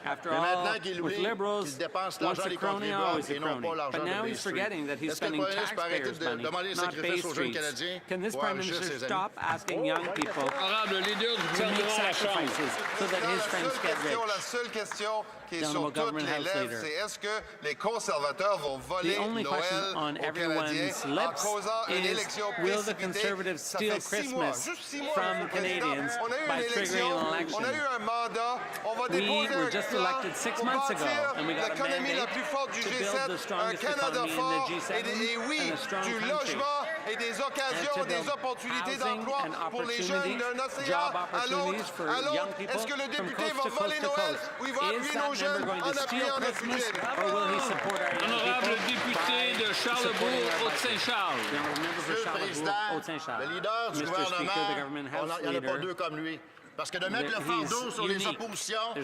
After all, with Liberals, once a crony, always a crony. But now he's forgetting that he's spending taxpayers' money, not Bay Streets. Can this Prime Minister stop asking young people to make sacrifices so that his friends get rich? La seule question qui est Honourable sur toutes Government les House lèvres, Leader. c'est est-ce que les conservateurs vont voler The only question Noël on aux Canadiens everyone's en lips causant une is, élection will the précipitée? Conservatives Ça steal fait 6 mois, Christmas juste 6 mois, from Monsieur le Président. Canadians On a eu by une triggering élection, an on a election? eu un mandat, on va We déposer were un just plan elected 6 pour months ago, bâtir and we got a l'économie la mandate plus forte du to G7, build the un strongest Canada economy in fort, the G7 et oui, and a strong du country. logement et des occasions, And to des build opportunités housing d'emploi and pour les jeunes d'un océan job à opportunities l'autre. for young people Est-ce que le from député coast va to voler coast to Noël coast. ou il va Is appuyer that nos jeunes member going en to steal appuyant notre Christmas, budget? or will he support our young Honorable people député de Charlebourg, Haute-Saint-Charles. The honourable member for Monsieur le Président, Charlebourg, Haute-Saint-Charles. le leader du Mr. Speaker, the government gouvernement, House il n'y en a pas Leader. deux comme lui. Parce que de mettre le fardeau sur les oppositions, de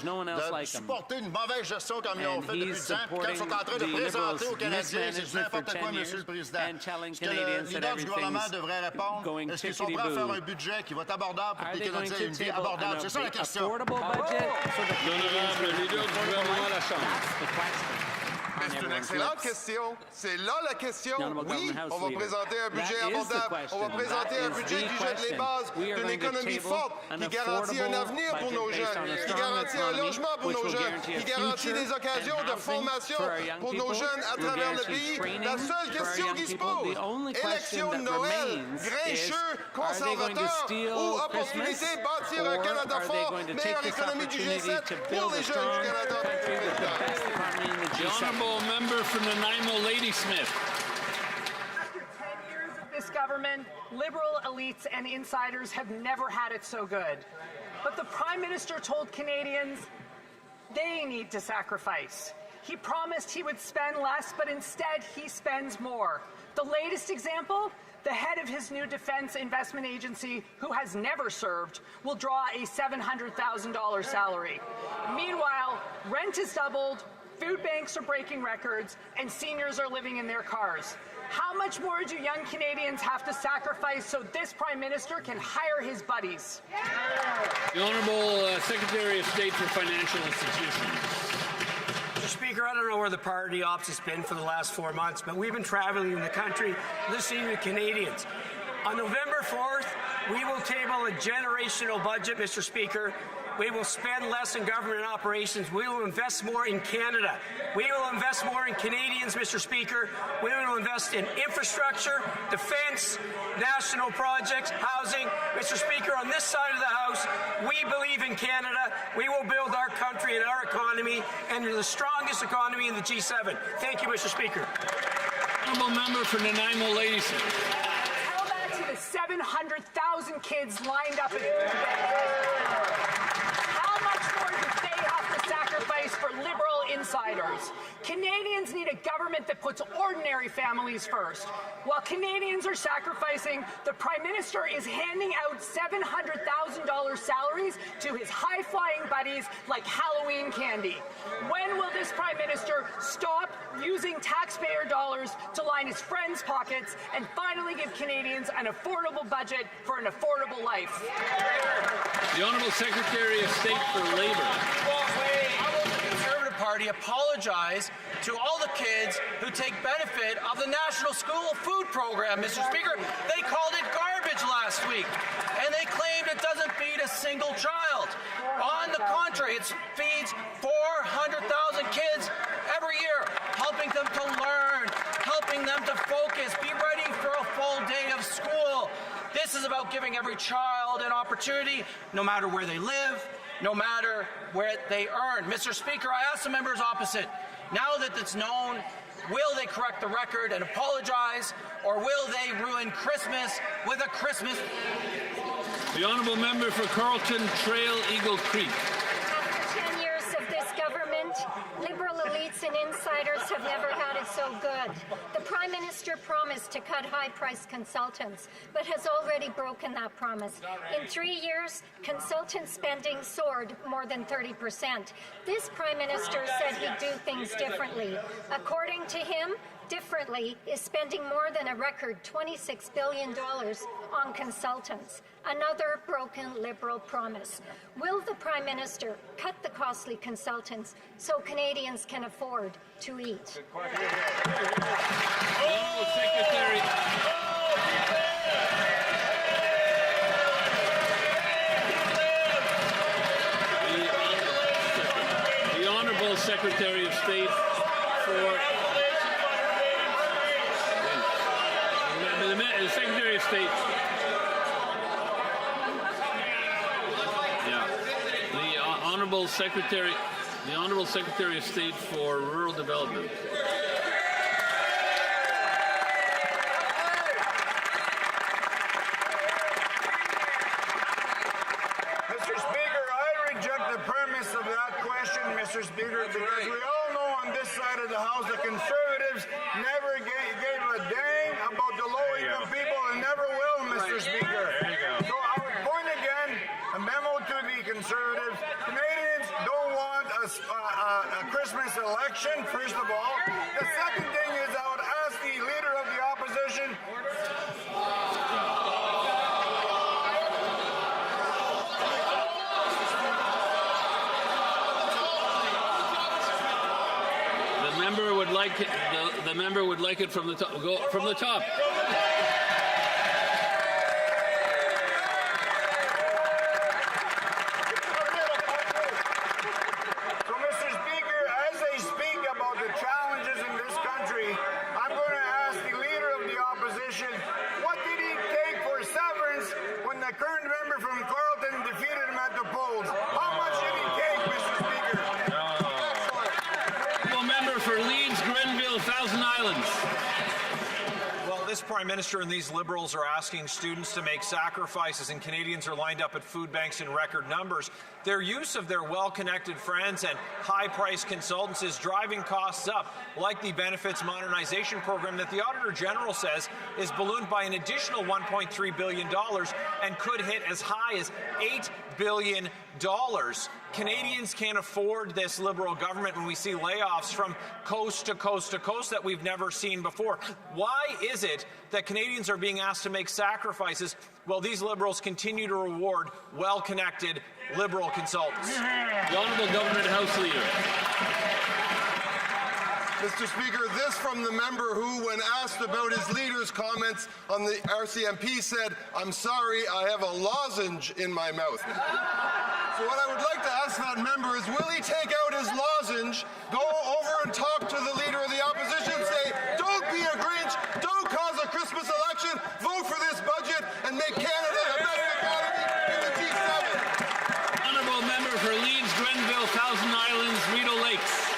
supporter une mauvaise gestion comme ils ont fait depuis 10 ans, puis quand ils sont en train de présenter aux Canadiens, c'est n'importe quoi, Monsieur le Président. Ce que le leader du gouvernement devrait répondre, est-ce qu'ils sont prêts à faire un budget qui va être abordable pour que les Canadiens aient une vie abordable? C'est ça la question. L'honorable leader du gouvernement à la Chambre. C'est une excellente question. C'est là la question. Oui, on va présenter un budget abordable. On va présenter un budget qui jette les bases d'une économie forte, qui garantit un avenir pour nos jeunes, qui garantit un logement pour nos jeunes, qui garantit des occasions de formation pour nos jeunes à travers le pays. La seule question qui se pose, élection de Noël, grincheux, conservateur ou opportunité de bâtir un Canada fort, meilleure économie du G7 pour les jeunes du Canada. The honourable member from Nanaimo, Ladysmith. After 10 years of this government, liberal elites and insiders have never had it so good. But the Prime Minister told Canadians they need to sacrifice. He promised he would spend less, but instead he spends more. The latest example? The head of his new defense investment agency, who has never served, will draw a $700,000 salary. Meanwhile, rent has doubled, food banks are breaking records, and seniors are living in their cars. How much more do young Canadians have to sacrifice so this Prime Minister can hire his buddies? The Honourable Secretary of State for Financial Institutions. Mr. Speaker, I don't know where the party ops has been for the last 4 months, but we've been traveling in the country listening to Canadians. On November 4th, we will table a generational budget, Mr. Speaker. We will spend less in government operations. We will invest more in Canada. We will invest more in Canadians, Mr. Speaker. We will invest in infrastructure, defense, national projects, housing. Mr. Speaker, on this side of the House, we believe in Canada. We will build our country and our economy, and the strongest economy in the G7. Thank you, Mr. Speaker. Honourable member for Nanaimo, Ladysmith. Tell that to the 700,000 kids lined up at sacrifice for liberal insiders. Canadians need a government that puts ordinary families first. While Canadians are sacrificing, the Prime Minister is handing out $700,000 salaries to his high-flying buddies like Halloween candy. When will this Prime Minister stop using taxpayer dollars to line his friends' pockets and finally give Canadians an affordable budget for an affordable life? The Honourable Secretary of State for Labour. Party apologize to all the kids who take benefit of the National School Food Program, Mr. Speaker. They called it garbage last week, and they claimed it doesn't feed a single child. On the contrary, it feeds 400,000 kids every year, helping them to learn, helping them to focus, be ready for a full day of school. This is about giving every child an opportunity, no matter where they live, no matter where they earn. Mr. Speaker, I ask the members opposite, now that it's known, will they correct the record and apologize, or will they ruin Christmas with a Christmas? The honourable member for Carlton Trail Eagle Creek. After 10 years of this government, liberal elites and insiders have never had it so good. The Prime Minister promised to cut high-priced consultants, but has already broken that promise. In 3 years, consultant spending soared more than 30%. This Prime Minister said he'd do things differently. According to him, differently is spending more than a record $26 billion on consultants. Another broken Liberal promise. Will the Prime Minister cut the costly consultants so Canadians can afford to eat? Secretary. The Honourable Secretary of State for the Secretary of State. The Honourable Secretary of State for Rural Development. Mr. Speaker, I reject the premise of that question, Mr. Speaker, because we all know on this side of the House the Conservatives never gave a dang about the low-income people and never will, Mr. Speaker. So I would point again A memo to the Conservatives. Canadians don't want a Christmas election, first of all. The second thing is I would ask the Leader of the Opposition. The member would like it from the top. Go from the top. So, Mr. Speaker, as I speak about the challenges in this country, I'm going to ask the Leader of the Opposition, what did he take for severance when the current member from Carleton defeated him at the polls? How much did he take, Mr. Speaker? Member for Leeds, Grenville, Thousand Islands. Well, this Prime Minister and these Liberals are asking students to make sacrifices, and Canadians are lined up at food banks in record numbers. Their use of their well-connected friends and high-priced consultants is driving costs up, like the Benefits Modernization Program that the Auditor General says is ballooned by an additional $1.3 billion and could hit as high as $8 billion. Canadians can't afford this Liberal government when we see layoffs from coast to coast to coast that we've never seen before. Why is it that Canadians are being asked to make sacrifices while these Liberals continue to reward well-connected Liberal consultants? The Honourable Government House Leader. Mr. Speaker, this from the member who, when asked about his leader's comments on the RCMP, said, "I'm sorry, I have a lozenge in my mouth." So what I would like to ask that member is, will he take out his lozenge, go over and talk to the Leader of the Opposition, say, don't be a Grinch, don't cause a Christmas election, vote for this budget, and make Canada the best economy in the G7. Honourable member for Leeds, Grenville, Thousand Islands, Rideau Lakes.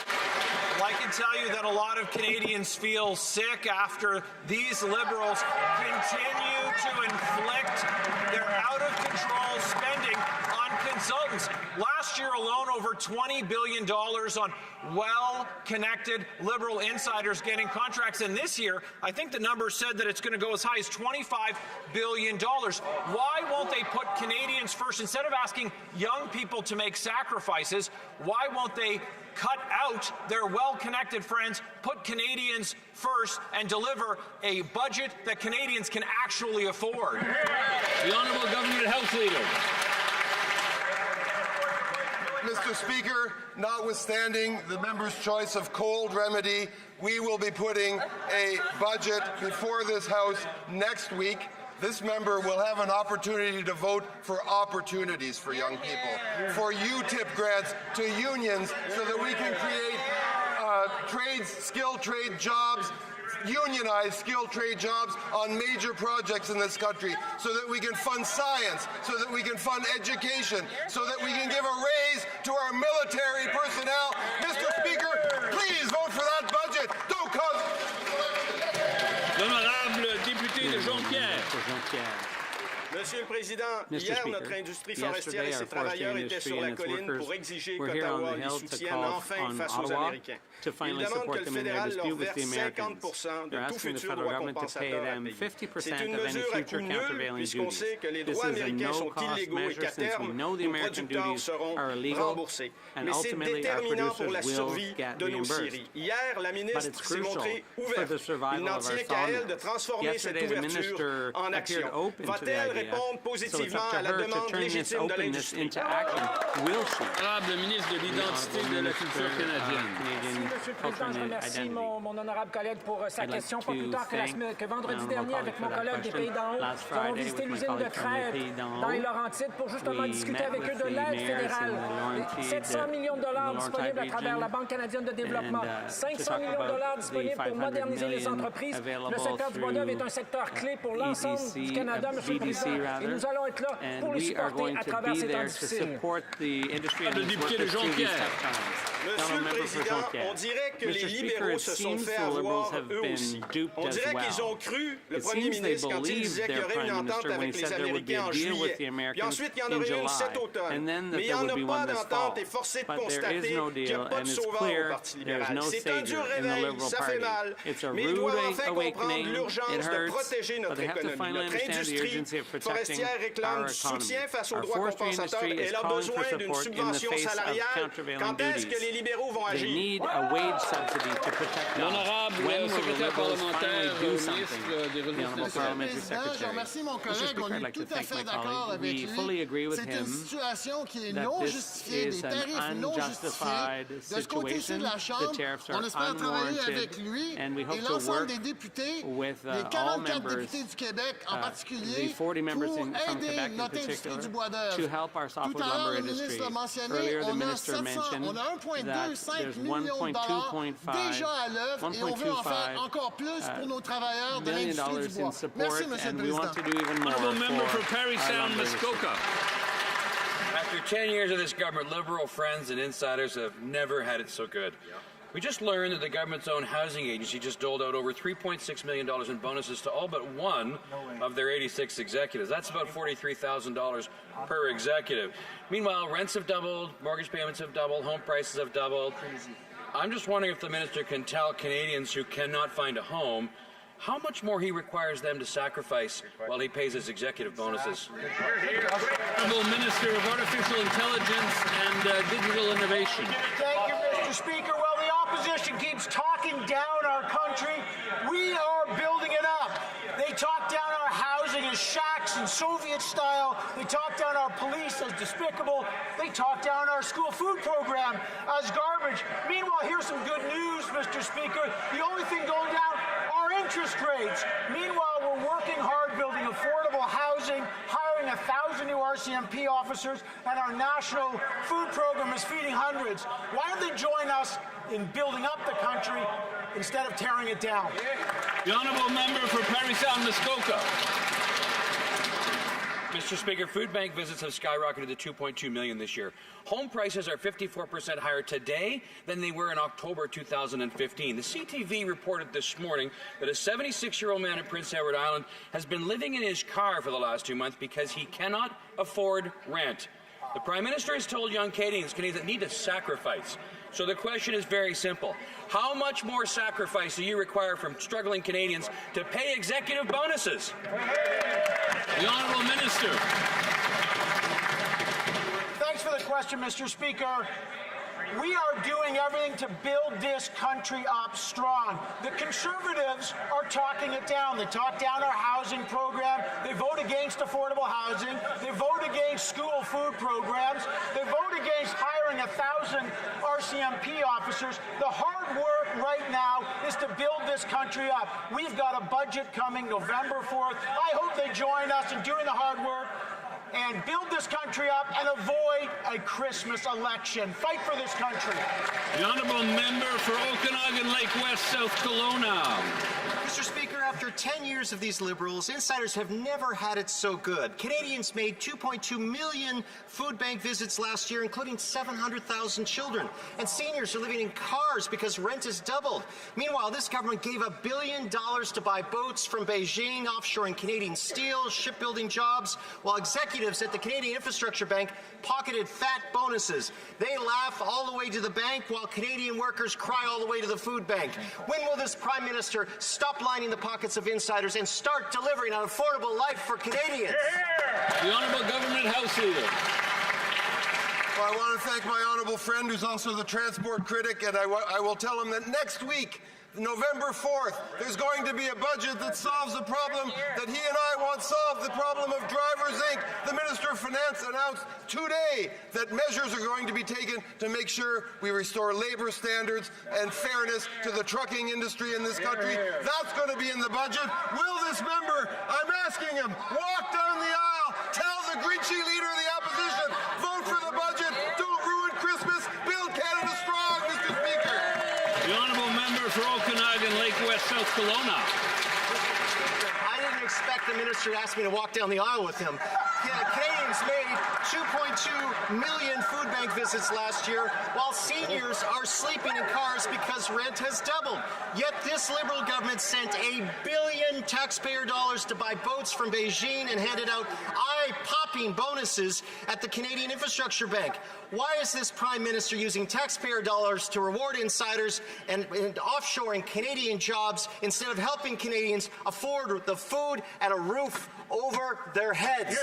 Well, I can tell you that a lot of Canadians feel sick after these Liberals continue to inflict their out-of-control spending on consultants. Last year alone, over $20 billion on well-connected Liberal insiders getting contracts. And this year, I think the number said that it's going to go as high as $25 billion. Why won't they put Canadians first? Instead of asking young people to make sacrifices, why won't they cut out their well-connected friends, put Canadians first, and deliver a budget that Canadians can actually afford? The Honourable Government House Leader. Mr. Speaker, notwithstanding the member's choice of cold remedy, we will be putting a budget before this House next week. This member will have an opportunity to vote for opportunities for young people, for UTIP grants to unions so that we can create skilled trade jobs, unionized skilled trade jobs on major projects in this country, so that we can fund science, so that we can fund education, so that we can give a raise to our military personnel. Mr. Speaker, please vote for that budget. Don't cause... L'honorable député de Jonquière. Monsieur le Président, hier, notre industrie forestière et ses travailleurs étaient sur la colline pour exiger qu'Ottawa les soutienne enfin face aux Américains. Ils demandent que le fédéral leur verse 50% de tout futur droit compensateur à payer. C'est une mesure à coût nul, puisqu'on sait que les droits américains sont illégaux et qu'à terme, nos producteurs seront remboursés. Mais c'est déterminant pour la survie de nos scieries. Hier, la ministre s'est montrée ouverte. Il n'en tient qu'à elle de transformer cette ouverture en action. Va-t-elle répondre positivement à la demande légitime de l'industrie? Honorable ministre de l'Identité et de la Culture canadienne. Monsieur le Président, je remercie mon honorable collègue pour sa question. Pas plus tard que vendredi dernier, avec mon collègue des Pays d'en haut, nous avons visité l'usine de Crête dans les Laurentides pour justement discuter avec eux de l'aide fédérale. 700 millions de dollars disponibles à travers la Banque canadienne de développement. 500 millions de dollars disponibles pour moderniser les entreprises. Le secteur du bois-d'œuvre est un secteur clé pour l'ensemble du Canada, Monsieur le Président. Et nous allons être là pour les supporter à travers ces temps difficiles. Le député de Jonquière. Monsieur le Président, on dirait que les libéraux se sont fait avoir eux aussi. On dirait qu'ils ont cru le premier ministre quand il disait qu'il y aurait une entente avec les Américains en juillet. Puis ensuite, il y en aurait une cet automne. Mais il n'y en a pas d'entente et force est de constater qu'il n'y a pas de sauveur au Parti libéral. C'est un dur réveil, ça fait mal. Mais ils doivent enfin comprendre l'urgence de protéger notre économie, notre industrie forestière réclame du soutien face aux droits compensateurs. Elle a besoin d'une subvention salariale. Quand est-ce que les libéraux vont agir? L'honorable secrétaire parlementaire, ministre des Ressources naturelles. Je remercie mon collègue. On est tout à fait d'accord avec lui. C'est une situation qui est non justifiée, des tarifs non justifiés. De ce côté-ci de la Chambre, on espère travailler avec lui et l'ensemble des députés, les 44 députés du Québec en particulier, pour aider notre industrie du bois d'œuvre. Tout à l'heure, le ministre l'a mentionné, on a 1,25 million de dollars déjà à l'œuvre et on veut en faire encore plus pour nos travailleurs de l'industrie du bois. Merci, Monsieur le Président. Honourable member for Parry Sound, Muskoka. After 10 years of this government, Liberal friends and insiders have never had it so good. We just learned that the government's own housing agency just doled out over $3.6 million in bonuses to all but one of their 86 executives. That's about $43,000 per executive. Meanwhile, rents have doubled, mortgage payments have doubled, home prices have doubled. I'm just wondering if the minister can tell Canadians who cannot find a home how much more he requires them to sacrifice while he pays his executive bonuses. Honourable Minister of Artificial Intelligence and Digital Innovation. Thank you, Mr. Speaker. Well, the opposition keeps talking down our country. We are building it up. They talk down our housing as shacks and Soviet style. They talk down our police as despicable. They talk down our school food program as garbage. Meanwhile, here's some good news, Mr. Speaker. The only thing going down are interest rates. Meanwhile, we're working hard building affordable housing, hiring 1,000 new RCMP officers, and our national food program is feeding hundreds. Why don't they join us in building up the country instead of tearing it down? The honourable member for Parry Sound, Muskoka. Mr. Speaker, food bank visits have skyrocketed to 2.2 million this year. Home prices are 54% higher today than they were in October 2015. The CTV reported this morning that a 76-year-old man in Prince Edward Island has been living in his car for the last 2 months because he cannot afford rent. The Prime Minister has told young Canadians that need to sacrifice. So the question is very simple. How much more sacrifice do you require from struggling Canadians to pay executive bonuses? The Honourable Minister. Thanks for the question, Mr. Speaker. We are doing everything to build this country up strong. The Conservatives are talking it down. They talk down our housing program. They vote against affordable housing. They vote against school food programs. They vote against hiring 1,000 RCMP officers. The hard work right now is to build this country up. We've got a budget coming November 4th. I hope they join us in doing the hard work and build this country up and avoid a Christmas election. Fight for this country. The honourable member for Okanagan Lake West, South Kelowna. Mr. Speaker, after 10 years of these Liberals, insiders have never had it so good. Canadians made 2.2 million food bank visits last year, including 700,000 children. And seniors are living in cars because rent has doubled. Meanwhile, this government gave $1 billion to buy boats from Beijing, offshoring Canadian steel, shipbuilding jobs, while executives at the Canadian Infrastructure Bank pocketed fat bonuses. They laugh all the way to the bank while Canadian workers cry all the way to the food bank. When will this Prime Minister stop lining the pockets of insiders and start delivering an affordable life for Canadians? The Honourable Government House Leader. Well, I want to thank my honourable friend who's also the transport critic, and I will tell him that next week, November 4th, there's going to be a budget that solves the problem that he and I want solved, the problem of Drivers Inc. The Minister of Finance announced today that measures are going to be taken to make sure we restore labor standards and fairness to the trucking industry in this country. That's going to be in the budget. Will this member, I'm asking him, walk down the aisle, tell the Grinchy leader of the opposition, vote for the budget, don't ruin Christmas, build Canada strong, Mr. Speaker. The honourable member for Okanagan Lake West, South Kelowna. I didn't expect the minister to ask me to walk down the aisle with him. Canadians made 2.2 million food bank visits last year, while seniors are sleeping in cars because rent has doubled. Yet this Liberal government sent $1 billion taxpayer dollars to buy boats from Beijing and handed out eye-popping whopping bonuses at the Canadian Infrastructure Bank. Why is this Prime Minister using taxpayer dollars to reward insiders and offshoring Canadian jobs instead of helping Canadians afford the food and a roof over their heads?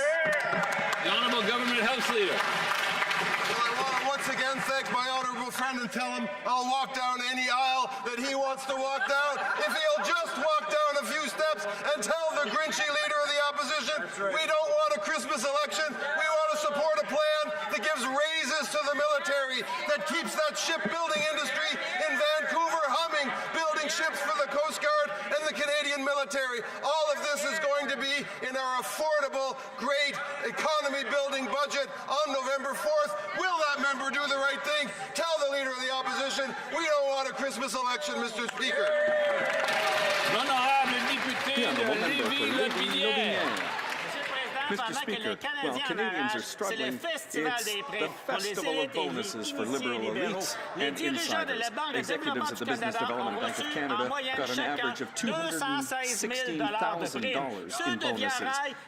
The Honourable Government House Leader. Well, I want to once again thank my honourable friend and tell him I'll walk down any aisle that he wants to walk down if he'll just walk down a few steps and tell the Grinchy leader of the opposition we don't want a Christmas election. We want to support a plan that gives raises to the military, that keeps that shipbuilding industry in Vancouver humming, building ships for the Coast Guard and the Canadian military. All of this is going to be in our affordable, great economy-building budget on November 4th. Will that member do the right thing? Tell the Leader of the Opposition we don't want a Christmas election, Mr. Speaker. L'honorable député de Lévis-Lotbinière. Mr. Speaker, while Canadians are struggling, it's the festival of bonuses for liberal elites and insiders. Executives at the Business Development Bank of Canada got an average of $216,000 in bonuses.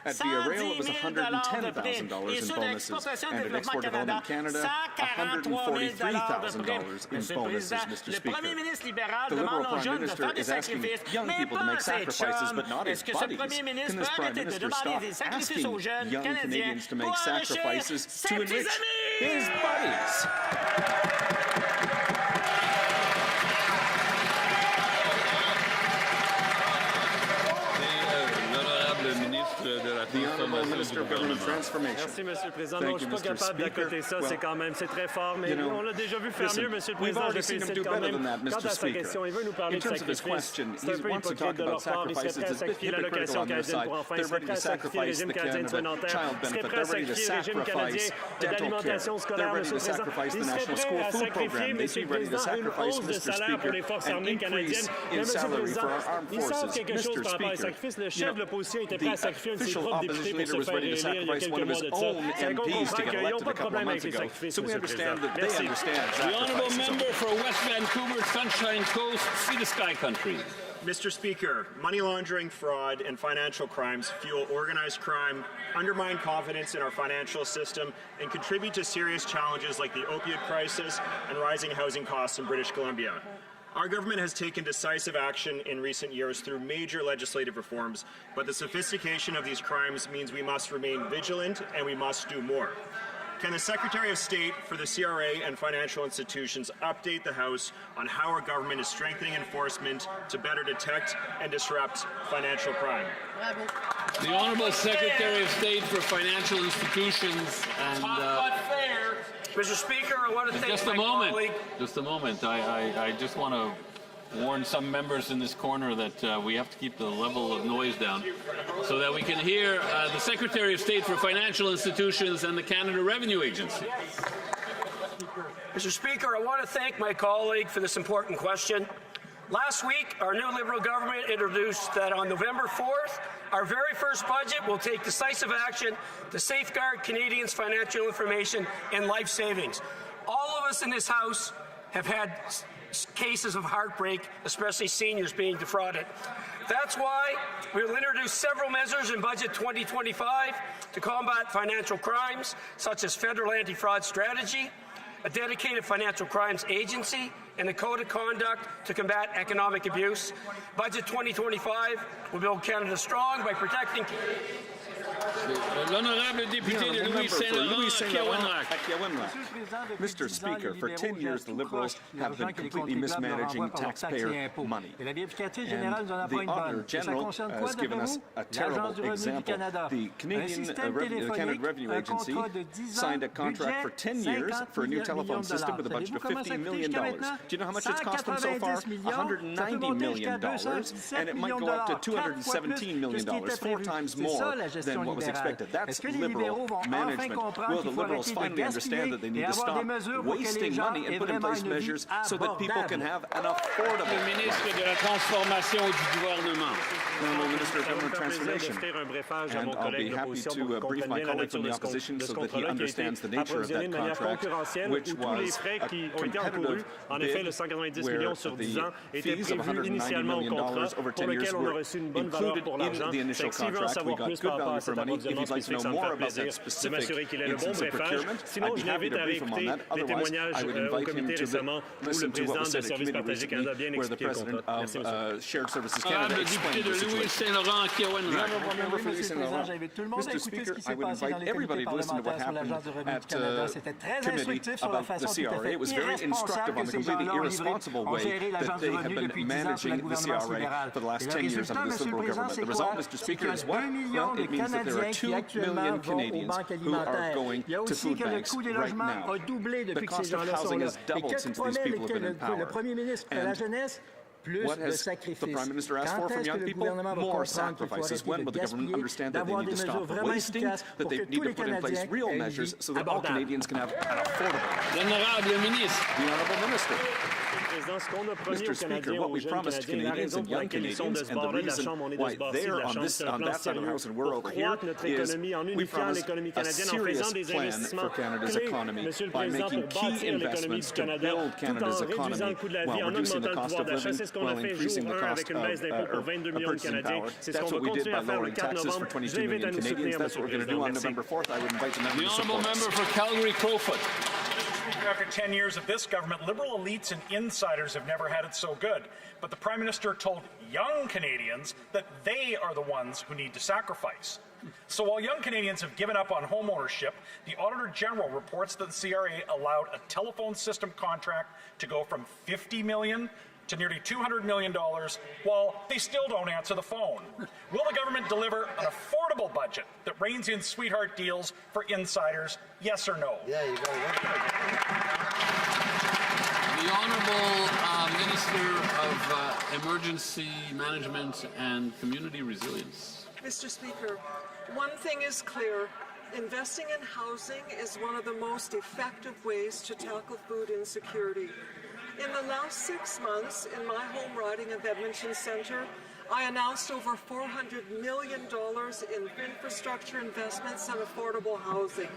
At Via Rail, it was $110,000 in bonuses. And at Export Development Canada, $143,000 in bonuses, Mr. Speaker. The Liberal Prime Minister is asking young people to make sacrifices, but not his buddies. Can this Prime Minister stop asking young Canadians to make sacrifices to enrich his buddies? The Honourable Minister of Government Transformation. Merci, Monsieur le Président. Non, je ne suis pas capable d'accoter ça. C'est très fort, mais on l'a déjà vu faire mieux, Monsieur le Président. Je félicite quand même. Quant à sa question, il veut nous parler de sacrifice. C'est un peu hypocrite de leur part. Il serait prêt à sacrifier l'allocation canadienne pour enfants. Il serait prêt à sacrifier le régime canadien de soins dentaires. Il serait prêt à sacrifier le régime canadien d'alimentation scolaire, Monsieur le Président. Il serait prêt à sacrifier, Monsieur le Président, une hausse de salaire pour les forces armées canadiennes. Mais, Monsieur le Président, ils savent quelque chose par rapport au sacrifice. Le chef de l'opposition était prêt à sacrifier un de ses propres députés pour se faire élire il y a quelques mois de ça. C'est qu'on comprend qu'ils n'ont pas de problème avec les sacrifices, Monsieur le Président. Merci. The Honourable Member for West Vancouver, Sunshine Coast, Sea to Sky Country. Mr. Speaker, money laundering, fraud, and financial crimes fuel organized crime, undermine confidence in our financial system, and contribute to serious challenges like the opioid crisis and rising housing costs in British Columbia. Our government has taken decisive action in recent years through major legislative reforms, but the sophistication of these crimes means we must remain vigilant and we must do more. Can the Secretary of State for the CRA and financial institutions update the House on how our government is strengthening enforcement to better detect and disrupt financial crime? The Honourable Secretary of State for Financial Institutions and... Mr. Speaker, I want to thank my colleague. Just a moment. I just want to warn some members in this corner that we have to keep the level of noise down so that we can hear the Secretary of State for Financial Institutions and the Canada Revenue Agency. Mr. Speaker, I want to thank my colleague for this important question. Last week, our new Liberal government introduced that on November 4th, our very first budget will take decisive action to safeguard Canadians' financial information and life savings. All of us in this House have had cases of heartbreak, especially seniors being defrauded. That's why we will introduce several measures in Budget 2025 to combat financial crimes, such as federal anti-fraud strategy, a dedicated financial crimes agency, and a code of conduct to combat economic abuse. Budget 2025 will build Canada strong by protecting... L'honorable député de Louis-Saint-Laurent, Mr. Speaker, for 10 years the Liberals have been completely mismanaging taxpayer money. And the Auditor General has given us a terrible example. The Canada Revenue Agency signed a contract for 10 years for a new telephone system with a budget of $50 million. Do you know how much it's cost them so far? $190 million, and it might go up to $217 million, 4 times more than what was expected. That's Liberal management. Will the Liberals finally understand that they need to stop wasting money and put in place measures so that people can have an affordable... Le ministre de la Transformation du gouvernement. The Minister of Government Transformation. And I'll be happy to brief my colleague from the opposition so that he understands the nature of that contract, which was a competitive bid where the fees of $190 million over 10 years were included in the initial contract. We got good value for money. If you'd like to know more about that specific instance of procurement, I'd be happy to brief him on that. Otherwise, I would invite him to listen to what was said at committee recently, where the President of Shared Services Canada explained the situation. The Honourable Member for Louis Saint Laurent. Mr. Speaker, I would invite everybody to listen to what happened at committee about the CRA. It was very instructive on the completely irresponsible way that they have been managing the CRA for the last 10 years under this Liberal government. The result, Mr. Speaker, is what? Well, it means that there are 2 million Canadians who are going to food banks right now. The cost of housing has doubled since these people have been in power. And what has the Prime Minister asked for from young people? More sacrifices. When will the government understand that they need to stop wasting, that they need to put in place real measures so that all Canadians can have an affordable life? The Honourable Minister. Mr. Speaker, what we promised Canadians and young Canadians, and the reason why they're on that side of the House and we're over here, is we promised a serious plan for Canada's economy by making key investments to build Canada's economy while reducing the cost of living, while increasing the cost of purchasing power. That's what we did by lowering taxes for 22 million Canadians. That's what we're going to do on November 4th. I would invite the member to support. The Honourable Member for Calgary-Crowfoot. After 10 years of this government, Liberal elites and insiders have never had it so good. But the Prime Minister told young Canadians that they are the ones who need to sacrifice. So while young Canadians have given up on home ownership, the Auditor General reports that the CRA allowed a telephone system contract to go from $50 million to nearly $200 million, while they still don't answer the phone. Will the government deliver an affordable budget that reins in sweetheart deals for insiders, yes or no? Yeah, you got it. The Honourable Minister of Emergency Management and Community Resilience. Mr. Speaker, one thing is clear. Investing in housing is one of the most effective ways to tackle food insecurity. In the last 6 months, in my home riding of Edmonton Centre, I announced over $400 million in infrastructure investments and affordable housing.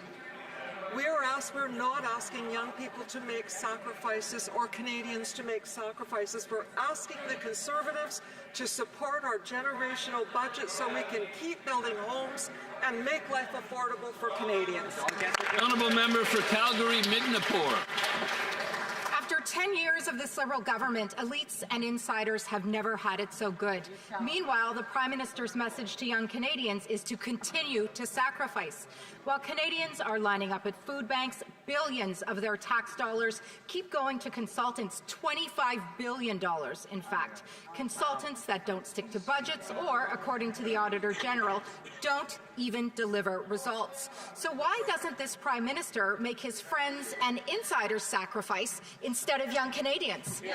We're not asking young people to make sacrifices or Canadians to make sacrifices. We're asking the Conservatives to support our generational budget so we can keep building homes and make life affordable for Canadians. The Honourable Member for Calgary-Midnapore. After 10 years of this Liberal government, elites and insiders have never had it so good. Meanwhile, the Prime Minister's message to young Canadians is to continue to sacrifice. While Canadians are lining up at food banks, billions of their tax dollars keep going to consultants, $25 billion, in fact. Consultants that don't stick to budgets or, according to the Auditor General, don't even deliver results. So why doesn't this Prime Minister make his friends and insiders sacrifice instead of young Canadians? The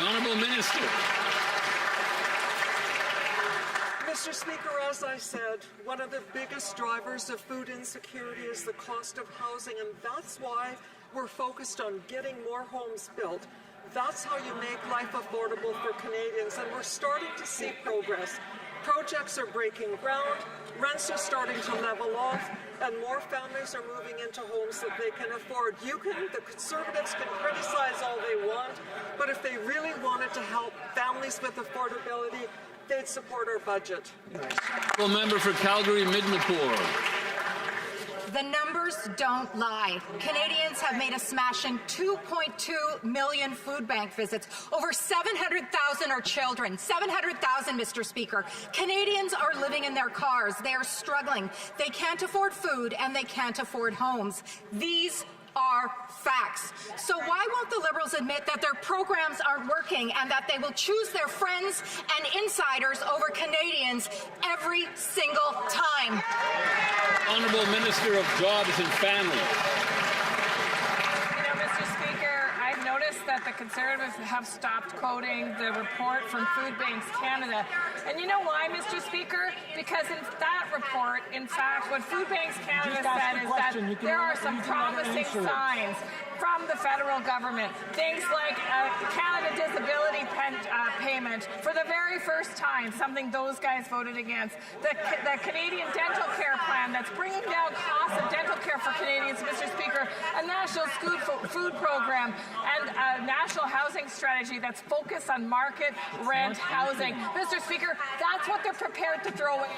Honourable Minister. Mr. Speaker, as I said, one of the biggest drivers of food insecurity is the cost of housing, and that's why we're focused on getting more homes built. That's how you make life affordable for Canadians, and we're starting to see progress. Projects are breaking ground, rents are starting to level off, and more families are moving into homes that they can afford. The Conservatives can criticize all they want, but if they really wanted to help families with affordability, they'd support our budget. The member for Calgary-Midnapore. The numbers don't lie. Canadians have made a smashing 2.2 million food bank visits. Over 700,000 are children. 700,000, Mr. Speaker. Canadians are living in their cars. They are struggling. They can't afford food and they can't afford homes. These are facts. So why won't the Liberals admit that their programs aren't working and that they will choose their friends and insiders over Canadians every single time? Honourable Minister of Jobs and Family. Mr. Speaker, I've noticed that the Conservatives have stopped quoting the report from Food Banks Canada. And you know why, Mr. Speaker? Because in that report, in fact, what Food Banks Canada said is that there are some promising signs from the federal government. Things like Canada Disability payment for the very first time, something those guys voted against. The Canadian Dental Care Plan that's bringing down costs of dental care for Canadians, Mr. Speaker, a national food program, and a national housing strategy that's focused on market rent housing. Mr. Speaker, that's what they're prepared to throw away.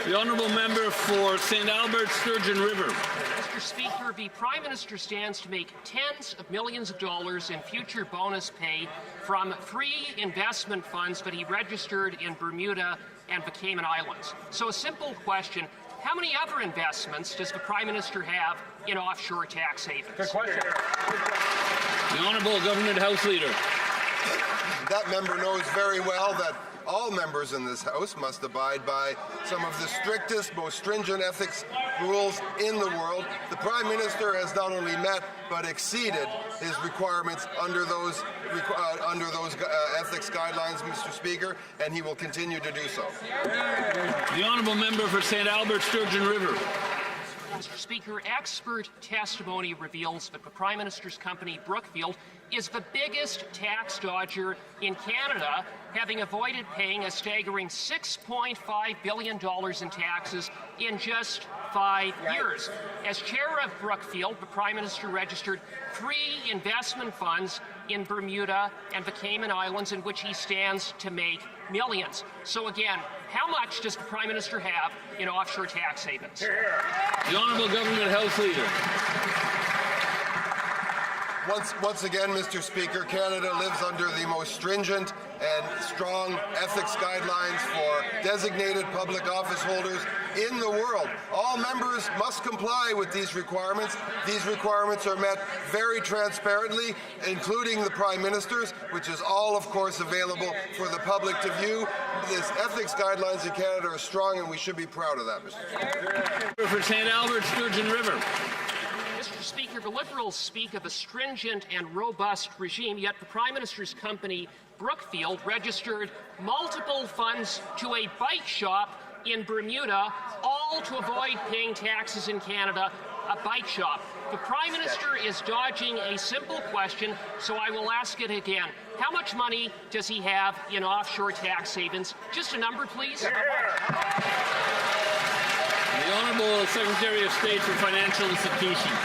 The honourable member for St. Albert, Sturgeon River. Mr. Speaker, the Prime Minister stands to make tens of millions of dollars in future bonus pay from 3 investment funds that he registered in Bermuda and the Cayman Islands. So a simple question, how many other investments does the Prime Minister have in offshore tax havens? Good question. The Honourable Government House Leader. That member knows very well that all members in this House must abide by some of the strictest, most stringent ethics rules in the world. The Prime Minister has not only met but exceeded his requirements under those ethics guidelines, Mr. Speaker, and he will continue to do so. The honourable member for St. Albert, Sturgeon River. Mr. Speaker, expert testimony reveals that the Prime Minister's company, Brookfield, is the biggest tax dodger in Canada, having avoided paying a staggering $6.5 billion in taxes in just 5 years. As chair of Brookfield, the Prime Minister registered 3 investment funds in Bermuda and the Cayman Islands in which he stands to make millions. So again, how much does the Prime Minister have in offshore tax havens? The Honourable Government House Leader. Once again, Mr. Speaker, Canada lives under the most stringent and strong ethics guidelines for designated public office holders in the world. All members must comply with these requirements. These requirements are met very transparently, including the Prime Minister's, which is all, of course, available for the public to view. These ethics guidelines in Canada are strong, and we should be proud of that, Mr. Speaker. For St. Albert, Sturgeon River. Mr. Speaker, the Liberals speak of a stringent and robust regime, yet the Prime Minister's company, Brookfield, registered multiple funds to a bike shop in Bermuda, all to avoid paying taxes in Canada, a bike shop. The Prime Minister is dodging a simple question, so I will ask it again. How much money does he have in offshore tax havens? Just a number, please. The Honourable Secretary of State for Financial Institutions.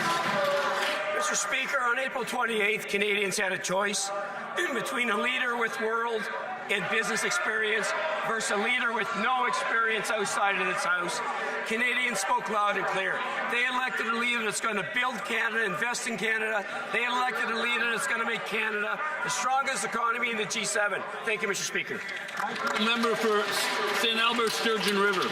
Mr. Speaker, on April 28th, Canadians had a choice between a leader with world and business experience versus a leader with no experience outside of this House. Canadians spoke loud and clear. They elected a leader that's going to build Canada, invest in Canada. They elected a leader that's going to make Canada the strongest economy in the G7. Thank you, Mr. Speaker. Member for St. Albert, Sturgeon River.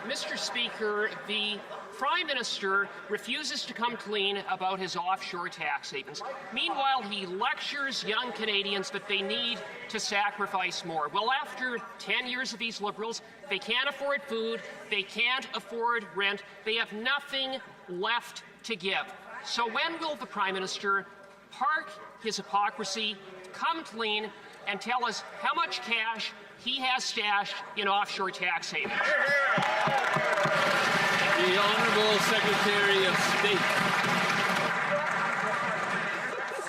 Mr. Speaker, the Prime Minister refuses to come clean about his offshore tax havens. Meanwhile, he lectures young Canadians that they need to sacrifice more. Well, after 10 years of these Liberals, they can't afford food, they can't afford rent, they have nothing left to give. So when will the Prime Minister park his hypocrisy, come clean, and tell us how much cash he has stashed in offshore tax havens? The Honourable Secretary of State.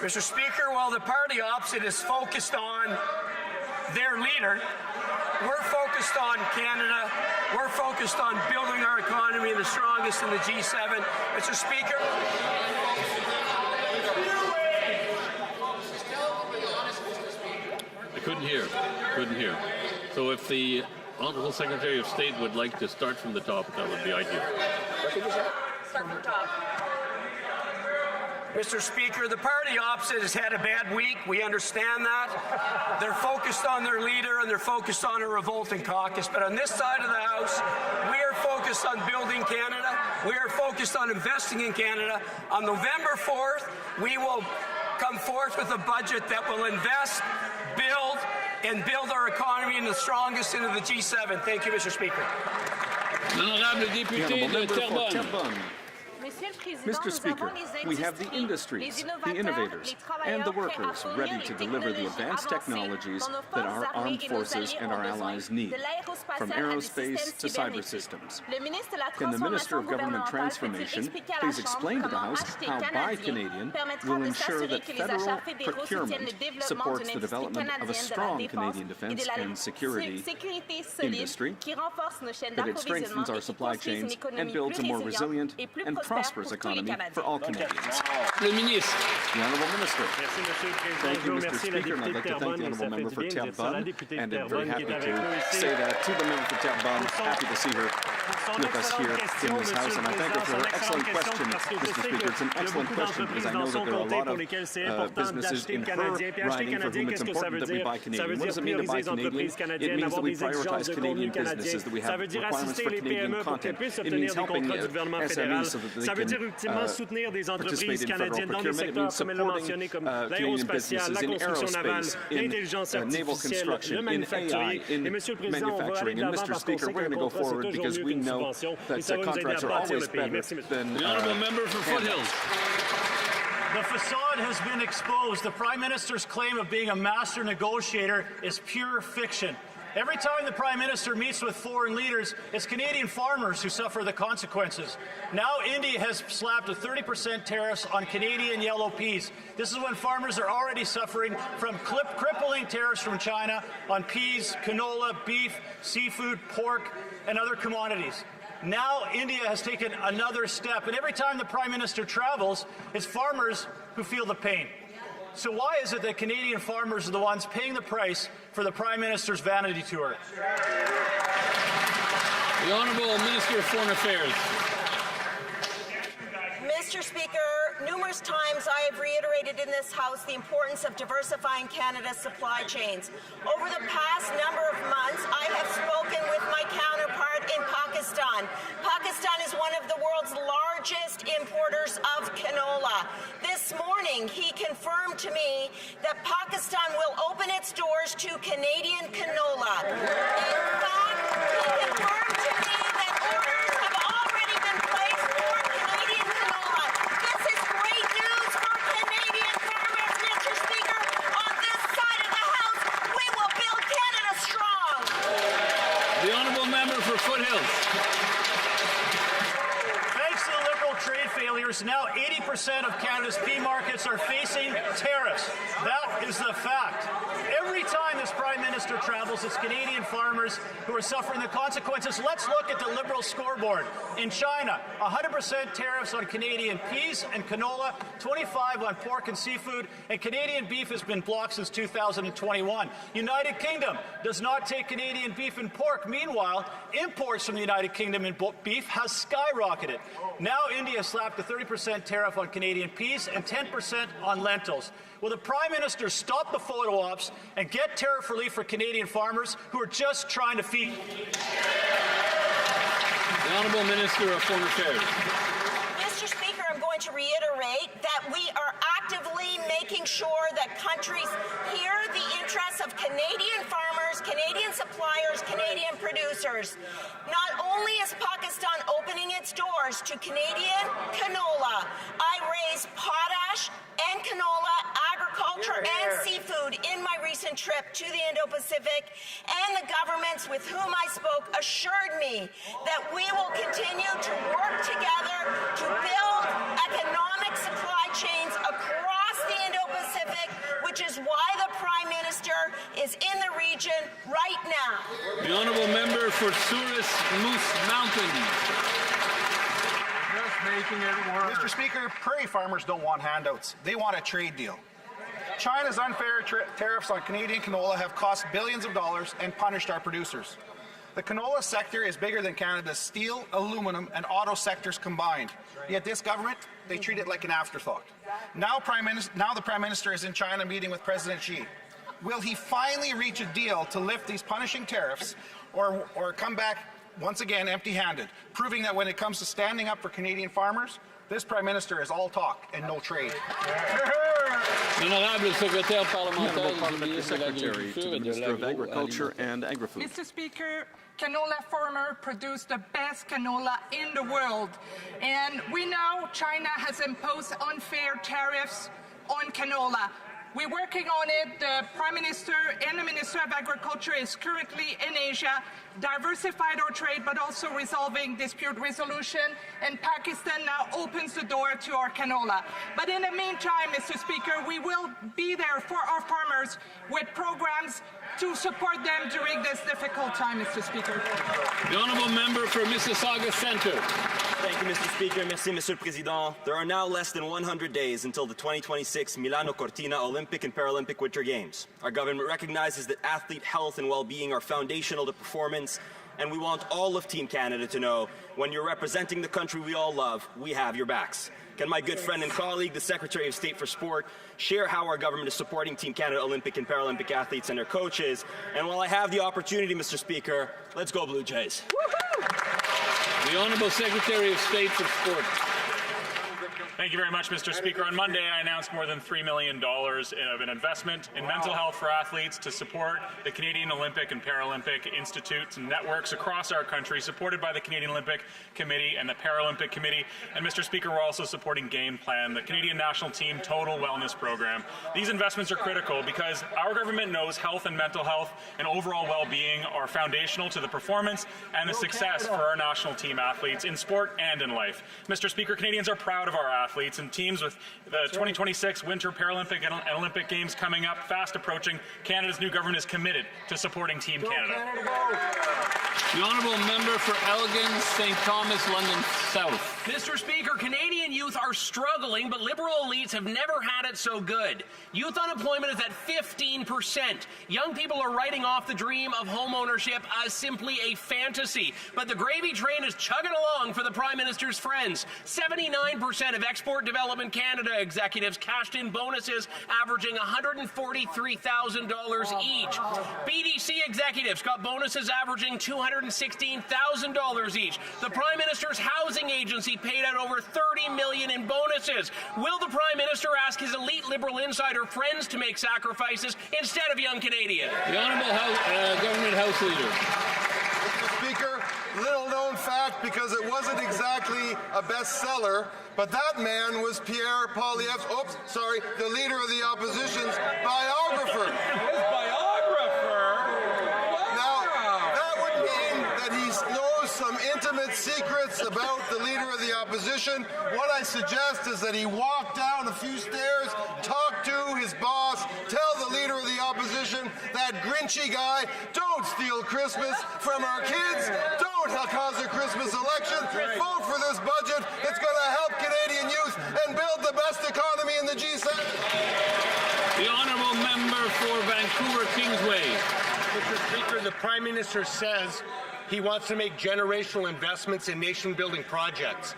Mr. Speaker, while the party opposite is focused on their leader, we're focused on Canada. We're focused on building our economy, the strongest in the G7. Mr. Speaker. I couldn't hear. So if the Honourable Secretary of State would like to start from the top, that would be ideal. Start from the top. Mr. Speaker, the party opposite has had a bad week. We understand that. They're focused on their leader and they're focused on a revolting caucus. But on this side of the House, we are focused on building Canada. We are focused on investing in Canada. On November 4th, we will come forth with a budget that will invest, build our economy in the strongest into the G7. Thank you, Mr. Speaker. L'honorable député de Terrebonne. Mr. Speaker, we have the industries, the innovators, and the workers ready to deliver the advanced technologies that our armed forces and our allies need, from aerospace to cyber systems. Can the Minister of Government Transformation please explain to the House how Buy Canadian will ensure that federal procurement supports the development of a strong Canadian defense and security industry, that it strengthens our supply chains and builds a more resilient and prosperous economy for all Canadians. Le ministre. The Honourable Minister. Thank you, Mr. Speaker, and I'd like to thank the Honourable Member for Terrebonne, and I'm very happy to say that to the Member for Terrebonne, happy to see her with us here in this House, and I thank her for her excellent question, Mr. Speaker. It's an excellent question because I know that there are a lot of businesses in her riding for whom it's important that we buy Canadian. What does it mean to buy Canadian? It means that we prioritize Canadian businesses, that we have requirements for Canadian content. It means helping SMEs so that they can participate in federal procurement. It means supporting Canadian businesses in aerospace, in naval construction, in AI, in manufacturing. And Mr. Speaker, we're going to go forward because we know that contracts are always better than the Honourable Member for Foothills. The facade has been exposed. The Prime Minister's claim of being a master negotiator is pure fiction. Every time the Prime Minister meets with foreign leaders, it's Canadian farmers who suffer the consequences. Now India has slapped a 30% tariffs on Canadian yellow peas. This is when farmers are already suffering from crippling tariffs from China on peas, canola, beef, seafood, pork, and other commodities. Now India has taken another step, and every time the Prime Minister travels, it's farmers who feel the pain. So why is it that Canadian farmers are the ones paying the price for the Prime Minister's vanity tour? The Honourable Minister of Foreign Affairs. Mr. Speaker, numerous times I have reiterated in this House the importance of diversifying Canada's supply chains. Over the past number of months, I have spoken with my counterpart in Pakistan. Pakistan is one of the world's largest importers of canola. This morning, he confirmed to me that Pakistan will open its doors to Canadian canola. In fact, he confirmed to me that orders have already been placed for Canadian canola. This is great news for Canadian farmers, Mr. Speaker. On this side of the House, we will build Canada strong. The Honourable Member for Foothills. Thanks to the Liberal trade failures, now 80% of Canada's pea markets are facing tariffs. That is the fact. Every time this Prime Minister travels, it's Canadian farmers who are suffering the consequences. Let's look at the Liberal scoreboard. In China, 100% tariffs on Canadian peas and canola, 25% on pork and seafood, and Canadian beef has been blocked since 2021. United Kingdom does not take Canadian beef and pork. Meanwhile, imports from the United Kingdom in beef has skyrocketed. Now India slapped a 30% tariff on Canadian peas and 10% on lentils. Will the Prime Minister stop the photo ops and get tariff relief for Canadian farmers who are just trying to feed? The Honourable Minister of Foreign Affairs. Mr. Speaker, I'm going to reiterate that we are actively making sure that countries hear the interests of Canadian farmers, Canadian suppliers, Canadian producers. Not only is Pakistan opening its doors to Canadian canola, I raised potash and canola, agriculture and seafood in my recent trip to the Indo-Pacific, and the governments with whom I spoke assured me that we will continue to work together to build economic supply chains across the Indo-Pacific, which is why the Prime Minister is in the region right now. The Honourable Member for Souris Moose Mountain. Mr. Speaker, prairie farmers don't want handouts. They want a trade deal. China's unfair tariffs on Canadian canola have cost billions of dollars and punished our producers. The canola sector is bigger than Canada's steel, aluminum, and auto sectors combined. Yet this government, they treat it like an afterthought. Now the Prime Minister is in China meeting with President Xi. Will he finally reach a deal to lift these punishing tariffs or come back once again empty-handed, proving that when it comes to standing up for Canadian farmers, this Prime Minister is all talk and no trade? Honourable Parliamentary Secretary to the Minister of Agriculture and Agri-Food. Mr. Speaker, canola farmers produce the best canola in the world. And we know China has imposed unfair tariffs on canola. We're working on it. The Prime Minister and the Minister of Agriculture is currently in Asia, diversified our trade, but also resolving dispute resolution. And Pakistan now opens the door to our canola. But in the meantime, Mr. Speaker, we will be there for our farmers with programs to support them during this difficult time, Mr. Speaker. The Honourable Member for Mississauga Centre. Thank you, Mr. Speaker. Merci, Monsieur le Président. There are now less than 100 days until the 2026 Milano-Cortina Olympic and Paralympic Winter Games. Our government recognizes that athlete health and well-being are foundational to performance, and we want all of Team Canada to know when you're representing the country we all love, we have your backs. Can my good friend and colleague, the Secretary of State for Sport, share how our government is supporting Team Canada Olympic and Paralympic athletes and their coaches? And while I have the opportunity, Mr. Speaker, let's go Blue Jays. The Honourable Secretary of State for Sport. Thank you very much, Mr. Speaker. On Monday, I announced more than $3 million of an investment in mental health for athletes to support the Canadian Olympic and Paralympic institutes and networks across our country, supported by the Canadian Olympic Committee and the Paralympic Committee. And, Mr. Speaker, we're also supporting Game Plan, the Canadian National Team Total Wellness Program. These investments are critical because our government knows health and mental health and overall well-being are foundational to the performance and the success for our national team athletes in sport and in life. Mr. Speaker, Canadians are proud of our athletes, and teams with the 2026 Winter Paralympic and Olympic Games coming up, fast approaching, Canada's new government is committed to supporting Team Canada. The Honourable Member for Elgin, St. Thomas, London South. Mr. Speaker, Canadian youth are struggling, but Liberal elites have never had it so good. Youth unemployment is at 15%. Young people are writing off the dream of home ownership as simply a fantasy. But the gravy train is chugging along for the Prime Minister's friends. 79% of Export Development Canada executives cashed in bonuses averaging $143,000 each. BDC executives got bonuses averaging $216,000 each. The Prime Minister's housing agency paid out over $30 million in bonuses. Will the Prime Minister ask his elite Liberal insider friends to make sacrifices instead of young Canadians? The Honourable Government House Leader. Mr. Speaker, little known fact because it wasn't exactly a bestseller, but that man was Pierre Poilievre's, the leader of the opposition's biographer. His biographer? Now, that would mean that he knows some intimate secrets about the leader of the opposition. What I suggest is that he walk down a few stairs, talk to his boss, tell the leader of the opposition, that Grinchy guy, don't steal Christmas from our kids, don't cause a Christmas election, vote for this budget. It's going to help Canadian youth and build the best economy in the G7. The Honourable Member for Vancouver Kingsway. Mr. Speaker, the Prime Minister says he wants to make generational investments in nation-building projects.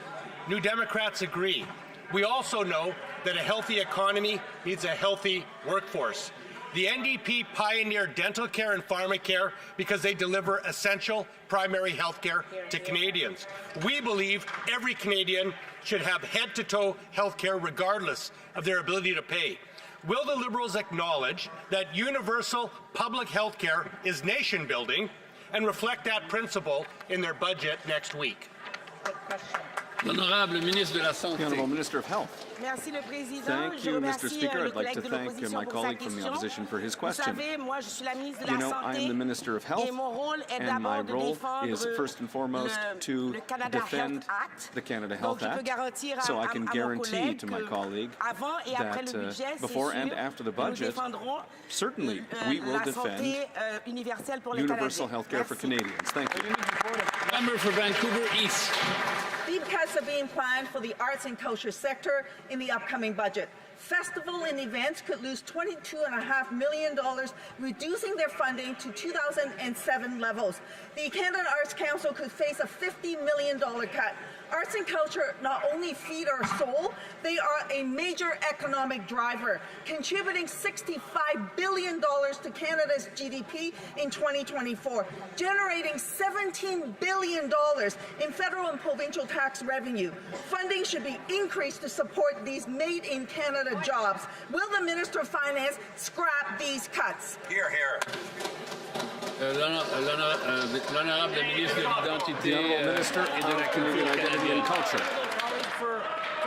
New Democrats agree. We also know that a healthy economy needs a healthy workforce. The NDP pioneered dental care and pharmacare because they deliver essential primary health care to Canadians. We believe every Canadian should have head-to-toe health care regardless of their ability to pay. Will the Liberals acknowledge that universal public health care is nation-building and reflect that principle in their budget next week? L'Honorable Ministre de la Santé. The Honourable Minister of Health. Merci, le Président. Thank you, Mr. Speaker. I'd like to thank my colleague from the opposition for his question. You know, I am the Minister of Health, and my role is first and foremost to defend the Canada Health Act. So I can guarantee to my colleague that before and after the budget, certainly we will defend universal health care for Canadians. Thank you. Member for Vancouver East. Deep cuts are being planned for the arts and culture sector in the upcoming budget. Festival and events could lose $22.5 million, reducing their funding to 2007 levels. The Canada Arts Council could face a $50 million cut. Arts and culture not only feed our soul, they are a major economic driver, contributing $65 billion to Canada's GDP in 2024, generating $17 billion in federal and provincial tax revenue. Funding should be increased to support these made-in-Canada jobs. Will the Minister of Finance scrap these cuts? Hear, hear. L'Honorable Ministre de l'Identité et de la Culture Canadienne Culture. For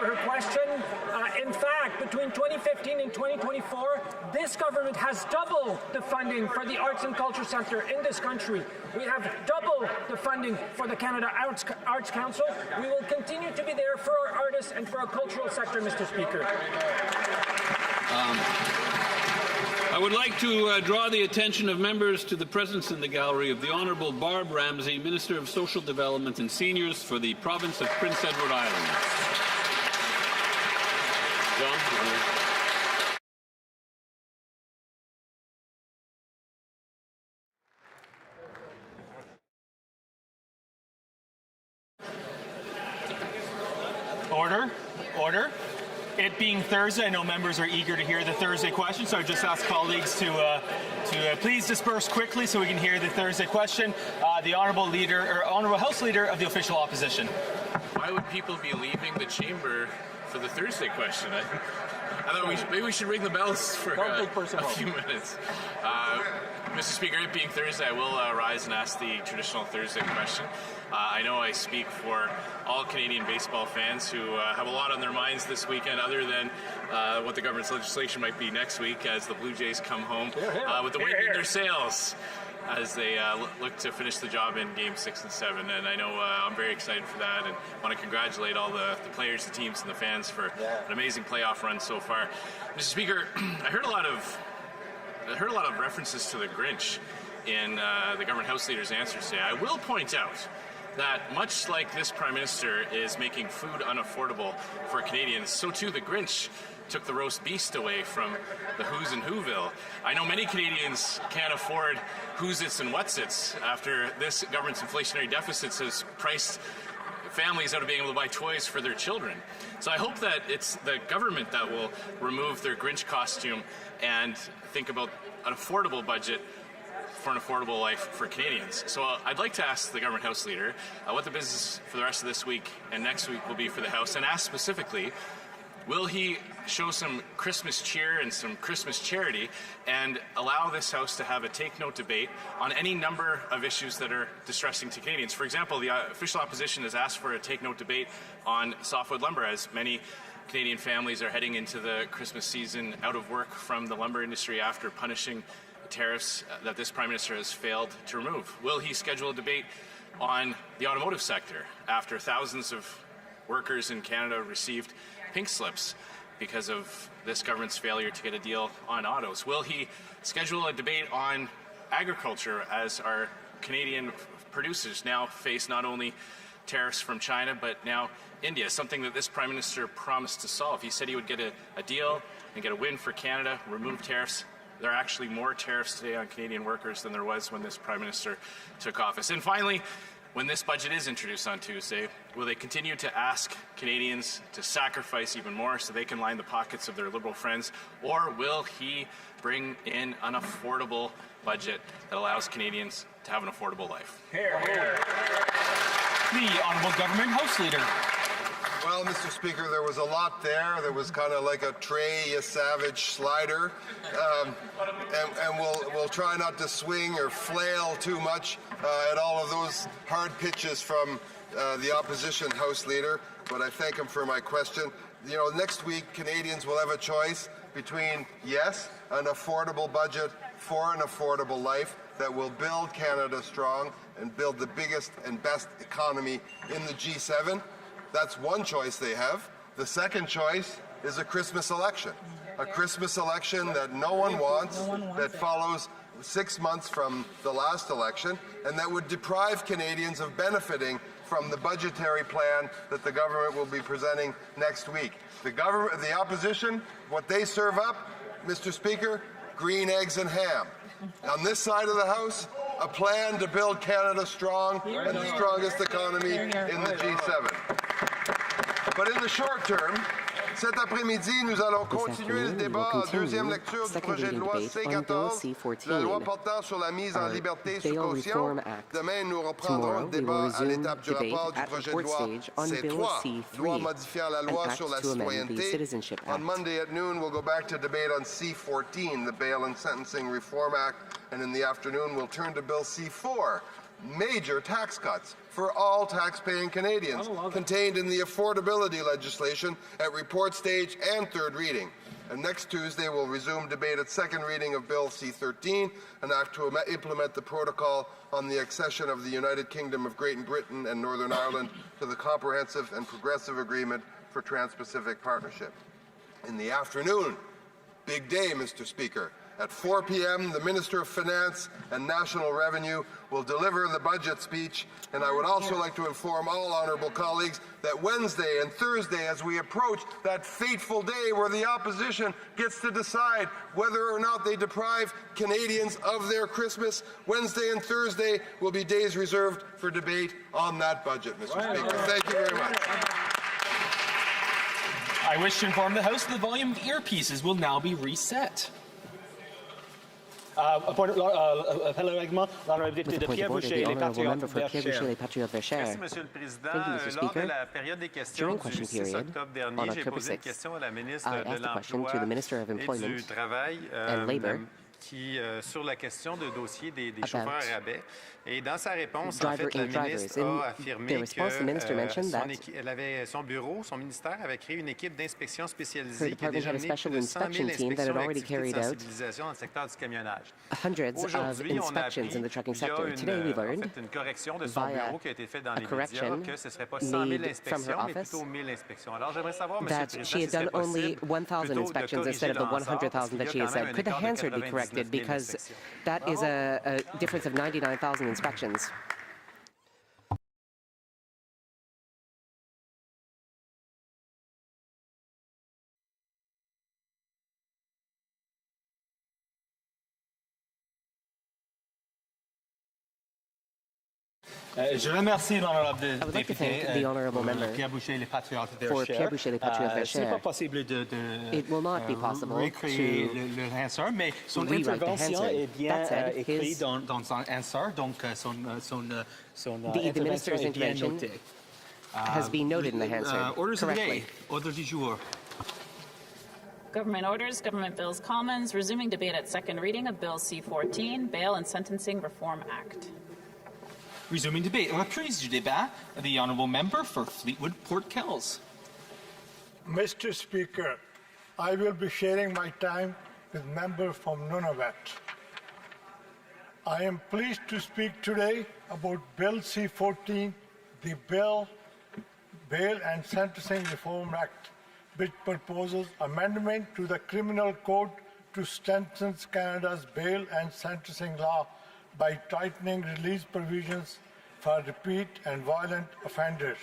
her question. In fact, between 2015 and 2024, this government has doubled the funding for the arts and culture sector in this country. We have doubled the funding for the Canada Arts Council. We will continue to be there for our artists and for our cultural sector, Mr. Speaker. I I would like to draw the attention of members to the presence in the gallery of the Honourable Barb Ramsey, Minister of Social Development and Seniors for the province of Prince Edward Island. John? Order. Order. It being Thursday, I know members are eager to hear the Thursday question, so I just ask colleagues to please disperse quickly so we can hear the Thursday question. The Honourable House Leader of the official opposition. Why would people be leaving the chamber for the Thursday question? I thought maybe we should ring the bells for a few minutes. Mr. Speaker, it being Thursday, I will rise and ask the traditional Thursday question. I know I speak for all Canadian baseball fans who have a lot on their minds this weekend other than what the government's legislation might be next week as the Blue Jays come home with the wind in their sails as they look to finish the job in Game 6 and 7. And I know I'm very excited for that and want to congratulate all the players, the teams, and the fans for an amazing playoff run so far. Mr. Speaker, I heard a lot of references to the Grinch in the government House Leader's answers today. I will point out that much like this Prime Minister is making food unaffordable for Canadians, so too the Grinch took the roast beast away from the Who's in Whoville. I know many Canadians can't afford Who's-its and What's-its after this government's inflationary deficits has priced families out of being able to buy toys for their children. So I hope that it's the government that will remove their Grinch costume and think about an affordable budget for an affordable life for Canadians. So I'd like to ask the government House Leader what the business for the rest of this week and next week will be for the House, and ask specifically, will he show some Christmas cheer and some Christmas charity and allow this House to have a take-note debate on any number of issues that are distressing to Canadians? For example, the official opposition has asked for a take-note debate on softwood lumber, as many Canadian families are heading into the Christmas season out of work from the lumber industry after punishing tariffs that this Prime Minister has failed to remove. Will he schedule a debate on the automotive sector after thousands of workers in Canada received pink slips because of this government's failure to get a deal on autos? Will he schedule a debate on agriculture as our Canadian producers now face not only tariffs from China but now India, something that this Prime Minister promised to solve? He said he would get a deal and get a win for Canada, remove tariffs. There are actually more tariffs today on Canadian workers than there was when this Prime Minister took office. And finally, when this budget is introduced on Tuesday, will they continue to ask Canadians to sacrifice even more so they can line the pockets of their Liberal friends, or will he bring in an affordable budget that allows Canadians to have an affordable life? Here, here. The Honourable Government House Leader. Well, Mr. Speaker, there was a lot there. There was kind of like a Trey Savage slider. And we'll try not to swing or flail too much at all of those hard pitches from the opposition House Leader. But I thank him for my question. You know, next week, Canadians will have a choice between, yes, an affordable budget for an affordable life that will build Canada strong and build the biggest and best economy in the G7. That's one choice they have. The second choice is a Christmas election. A Christmas election that no one wants, that follows 6 months from the last election, and that would deprive Canadians of benefiting from the budgetary plan that the government will be presenting next week. The opposition, what they serve up, Mr. Speaker, green eggs and ham. On this side of the House, a plan to build Canada strong and the strongest economy in the G7. But in the short term, cet après-midi, nous allons continuer le débat en deuxième lecture du projet de loi C-14, la loi portant sur la mise en liberté sous caution. Demain, nous reprendrons le débat à l'étape du rapport du projet de loi C-3, loi modifiant la loi sur la citoyenneté. On Monday at noon, we'll go back to debate on C-14, the Bail and Sentencing Reform Act, and in the afternoon, we'll turn to Bill C-4, major tax cuts for all tax-paying Canadians, contained in the affordability legislation at report stage and third reading. And next Tuesday, we'll resume debate at second reading of Bill C-13 and have to implement the protocol on the accession of the United Kingdom of Great Britain and Northern Ireland to the Comprehensive and Progressive Agreement for Trans-Pacific Partnership. In the afternoon, big day, Mr. Speaker. At 4 p.m., the Minister of Finance and National Revenue will deliver the budget speech, and I would also like to inform all honourable colleagues that Wednesday and Thursday, as we approach that fateful day where the opposition gets to decide whether or not they deprive Canadians of their Christmas, Wednesday and Thursday will be days reserved for debate on that budget, Mr. Speaker. Thank you very much. I wish to inform the House that the volume of earpieces will now be reset. Appel au règlement, l'honorable député de Pierre-Boucher, les patriotes verchères. Merci, Monsieur le Président. Lors de la période des questions du 6 octobre dernier, j'ai posé une question à la ministre de l'Emploi et du Travail sur la question de dossier des chauffeurs à rabais. Et dans sa réponse, en fait, la ministre a affirmé que son bureau, son ministère avait créé une équipe d'inspection spécialisée qui a déjà mené plus de 100 000 inspections d'activités de sensibilisation dans le secteur du camionnage. Aujourd'hui, on a appris qu'il y a une correction de son bureau qui a été faite dans les médias, que ce ne serait pas 100 000 inspections, mais plutôt 1 000 inspections. Alors, j'aimerais savoir, Monsieur le Président, si c'est possible plutôt de corriger l'ensemble, parce qu'il y a quand même un écart de 99 000 because that is a difference of 99,000 inspections. Je remercie l'honorable député Pierre-Boucher, les patriotes verchères. Ce n'est pas possible de recréer le answer, mais son intervention est bien écrite dans son answer, donc son intervention est bien notée. Has been noted in the answer correctly. Ordre du jour. Government orders, government bills, commons, resuming debate at second reading of Bill C-14, Bail and Sentencing Reform Act. Resuming debate. Reprise du débat, the honourable member for Fleetwood Port Kells. Mr. Speaker, I will be sharing my time with member from Nunavut. I am pleased to speak today about Bill C-14, the Bail and Sentencing Reform Act, which proposes amendment to the Criminal Code to strengthen Canada's bail and sentencing law by tightening release provisions for repeat and violent offenders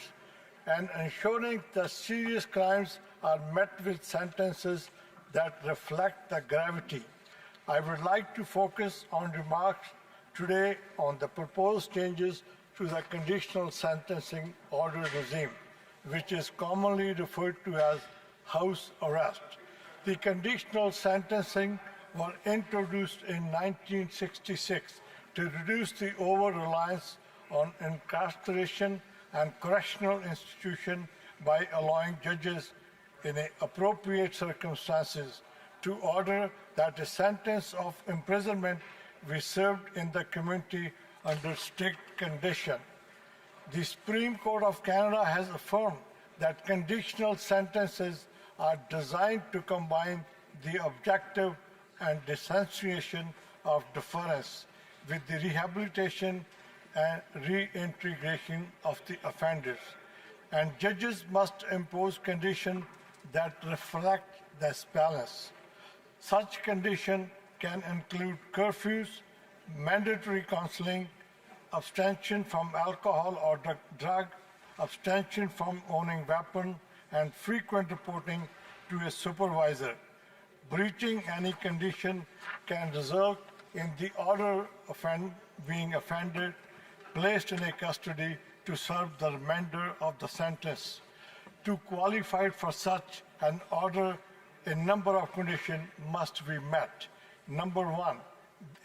and ensuring that serious crimes are met with sentences that reflect the gravity. I would like to focus on remarks today on the proposed changes to the conditional sentencing order regime, which is commonly referred to as house arrest. The conditional sentencing was introduced in 1966 to reduce the over-reliance on incarceration and correctional institution by allowing judges in appropriate circumstances to order that a sentence of imprisonment be served in the community under strict condition. The Supreme Court of Canada has affirmed that conditional sentences are designed to combine the objective and disassociation of deference with the rehabilitation and reintegration of the offenders. And judges must impose conditions that reflect this balance. Such conditions can include curfews, mandatory counseling, abstention from alcohol or drug, abstention from owning weapons, and frequent reporting to a supervisor. Breaching any condition can result in the order being offended placed in a custody to serve the remainder of the sentence. To qualify for such an order, a number of conditions must be met. Number one,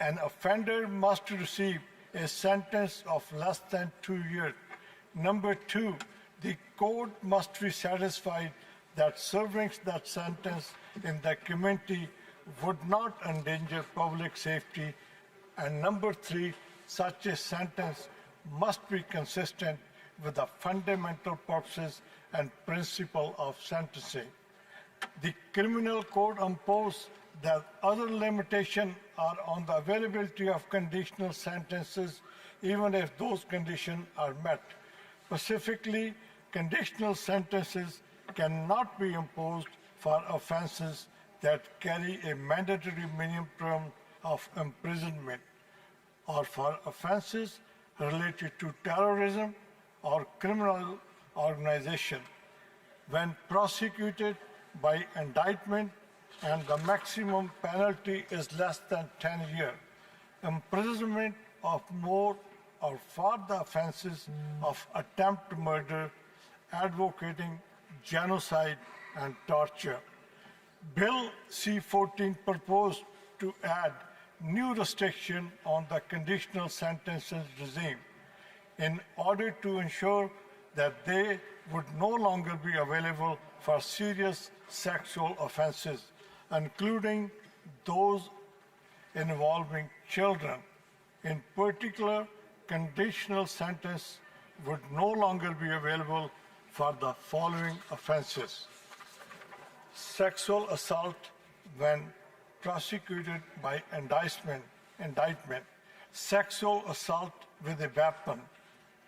an offender must receive a sentence of less than 2 years. Number two, the court must be satisfied that serving that sentence in the community would not endanger public safety. And number three, such a sentence must be consistent with the fundamental purposes and principle of sentencing. The Criminal Code imposes that other limitations are on the availability of conditional sentences, even if those conditions are met. Specifically, conditional sentences cannot be imposed for offenses that carry a mandatory minimum term of imprisonment, or for offenses related to terrorism or criminal organization when prosecuted by indictment, and the maximum penalty is less than 10 years. Imprisonment of more or for the offenses of attempt murder, advocating genocide and torture. Bill C-14 proposed to add new restriction on the conditional sentences regime in order to ensure that they would no longer be available for serious sexual offenses, including those involving children. In particular, conditional sentence would no longer be available for the following offenses: sexual assault when prosecuted by indictment, sexual assault with a weapon,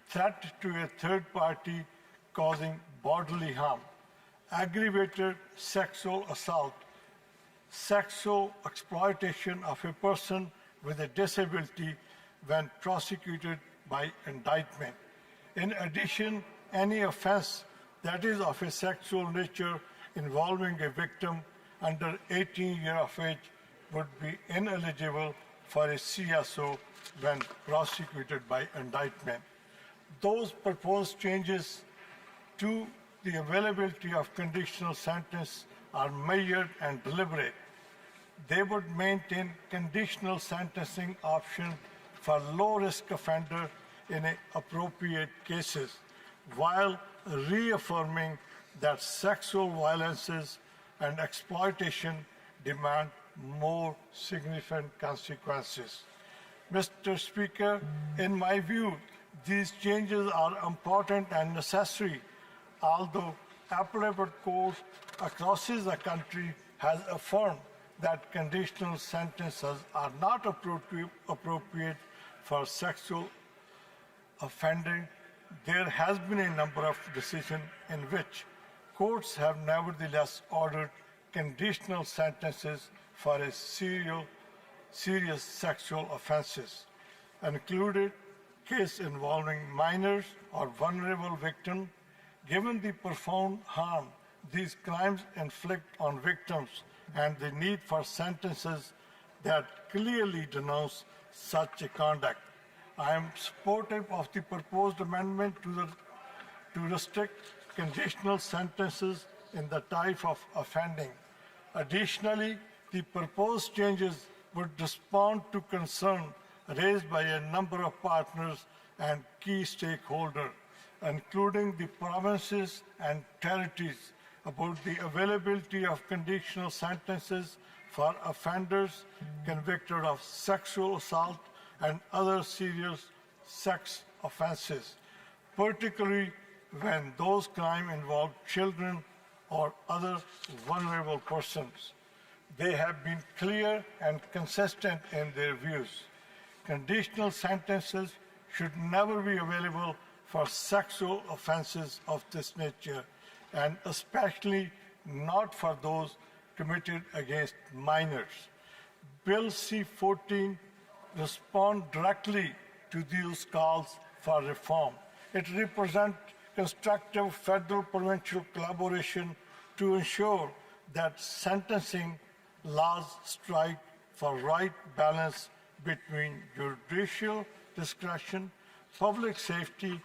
threat to a third party causing bodily harm, aggravated sexual assault, sexual exploitation of a person with a disability when prosecuted by indictment. In addition, any offense that is of a sexual nature involving a victim under 18 years of age would be ineligible for a CSO when prosecuted by indictment. Those proposed changes to the availability of conditional sentence are measured and deliberate. They would maintain conditional sentencing option for low-risk offender in appropriate cases, while reaffirming that sexual violences and exploitation demand more significant consequences. Mr. Speaker, in my view, these changes are important and necessary, although appellate courts across the country has affirmed that conditional sentences are not appropriate for sexual offending. There has been a number of decisions in which courts have nevertheless ordered conditional sentences for a serious sexual offenses, included case involving minors or vulnerable victims. Given the profound harm these crimes inflict on victims and the need for sentences that clearly denounce such a conduct, I am supportive of the proposed amendment to restrict conditional sentences in the type of offending. Additionally, the proposed changes would respond to concern raised by a number of partners and key stakeholders, including the provinces and territories, about the availability of conditional sentences for offenders convicted of sexual assault and other serious sex offenses, particularly when those crimes involve children or other vulnerable persons. They have been clear and consistent in their views. Conditional sentences should never be available for sexual offenses of this nature, and especially not for those committed against minors. Bill C-14 responds directly to these calls for reform. It represents constructive federal-provincial collaboration to ensure that sentencing laws strike for right balance between judicial discretion, public safety,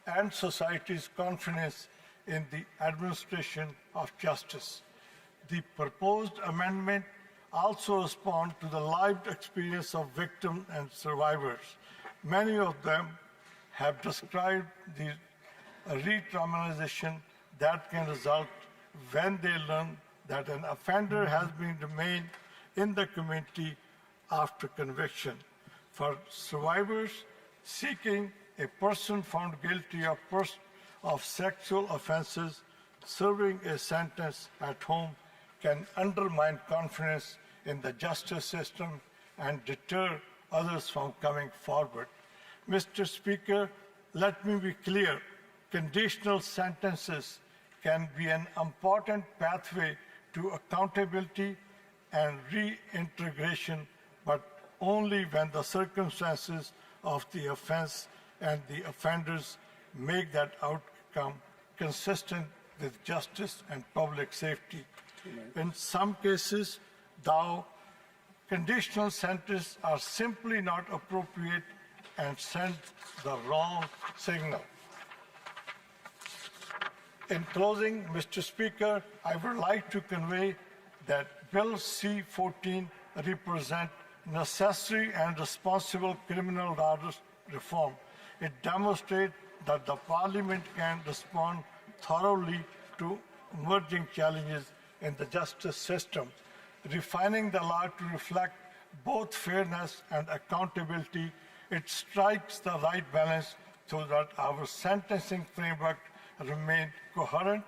and society's confidence in the administration of justice. The proposed amendment also responds to the lived experience of victims and survivors. Many of them have described the re-traumatization that can result when they learn that an offender has been remained in the community after conviction. For survivors seeking a person found guilty of sexual offenses, serving a sentence at home can undermine confidence in the justice system and deter others from coming forward. Mr. Speaker, let me be clear. Conditional sentences can be an important pathway to accountability and reintegration, but only when the circumstances of the offense and the offenders make that outcome consistent with justice and public safety. In some cases, though, conditional sentences are simply not appropriate and send the wrong signal. In closing, Mr. Speaker, I would like to convey that Bill C-14 represents necessary and responsible criminal justice reform. It demonstrates that the Parliament can respond thoroughly to emerging challenges in the justice system, refining the law to reflect both fairness and accountability. It strikes the right balance so that our sentencing framework remains coherent,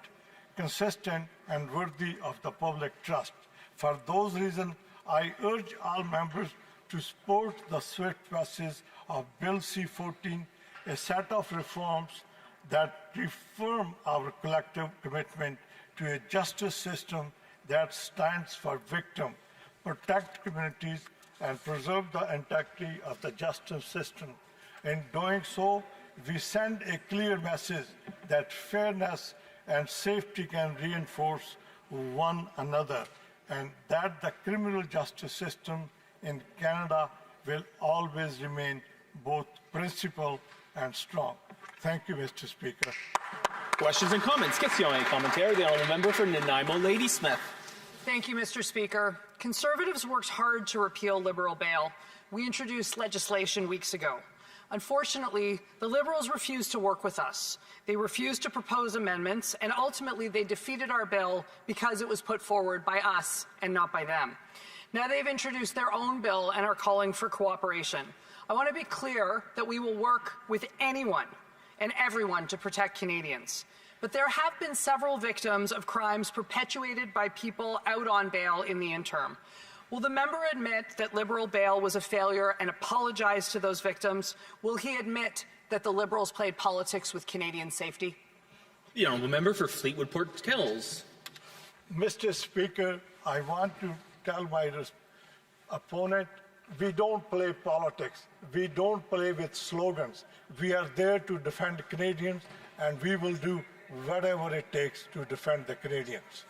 consistent, and worthy of the public trust. For those reasons, I urge all members to support the swift passage of Bill C-14, a set of reforms that reaffirm our collective commitment to a justice system that stands for victims, protect communities, and preserve the integrity of the justice system. In doing so, we send a clear message that fairness and safety can reinforce one another, and that the criminal justice system in Canada will always remain both principled and strong. Thank you, Mr. Speaker. Questions and comments. Questions et commentaires. The honourable member for Nanaimo, Ladysmith. Thank you, Mr. Speaker. Conservatives worked hard to repeal Liberal bail. We introduced legislation weeks ago. Unfortunately, the Liberals refused to work with us. They refused to propose amendments, and ultimately they defeated our bill because it was put forward by us and not by them. Now they've introduced their own bill and are calling for cooperation. I want to be clear that we will work with anyone and everyone to protect Canadians. But there have been several victims of crimes perpetuated by people out on bail in the interim. Will the member admit that Liberal bail was a failure and apologize to those victims? Will he admit that the Liberals played politics with Canadian safety? The honourable member for Fleetwood Port Kells. Mr. Speaker, I want to tell my opponent, we don't play politics. We don't play with slogans. We are there to defend Canadians, and we will do whatever it takes to defend the Canadians.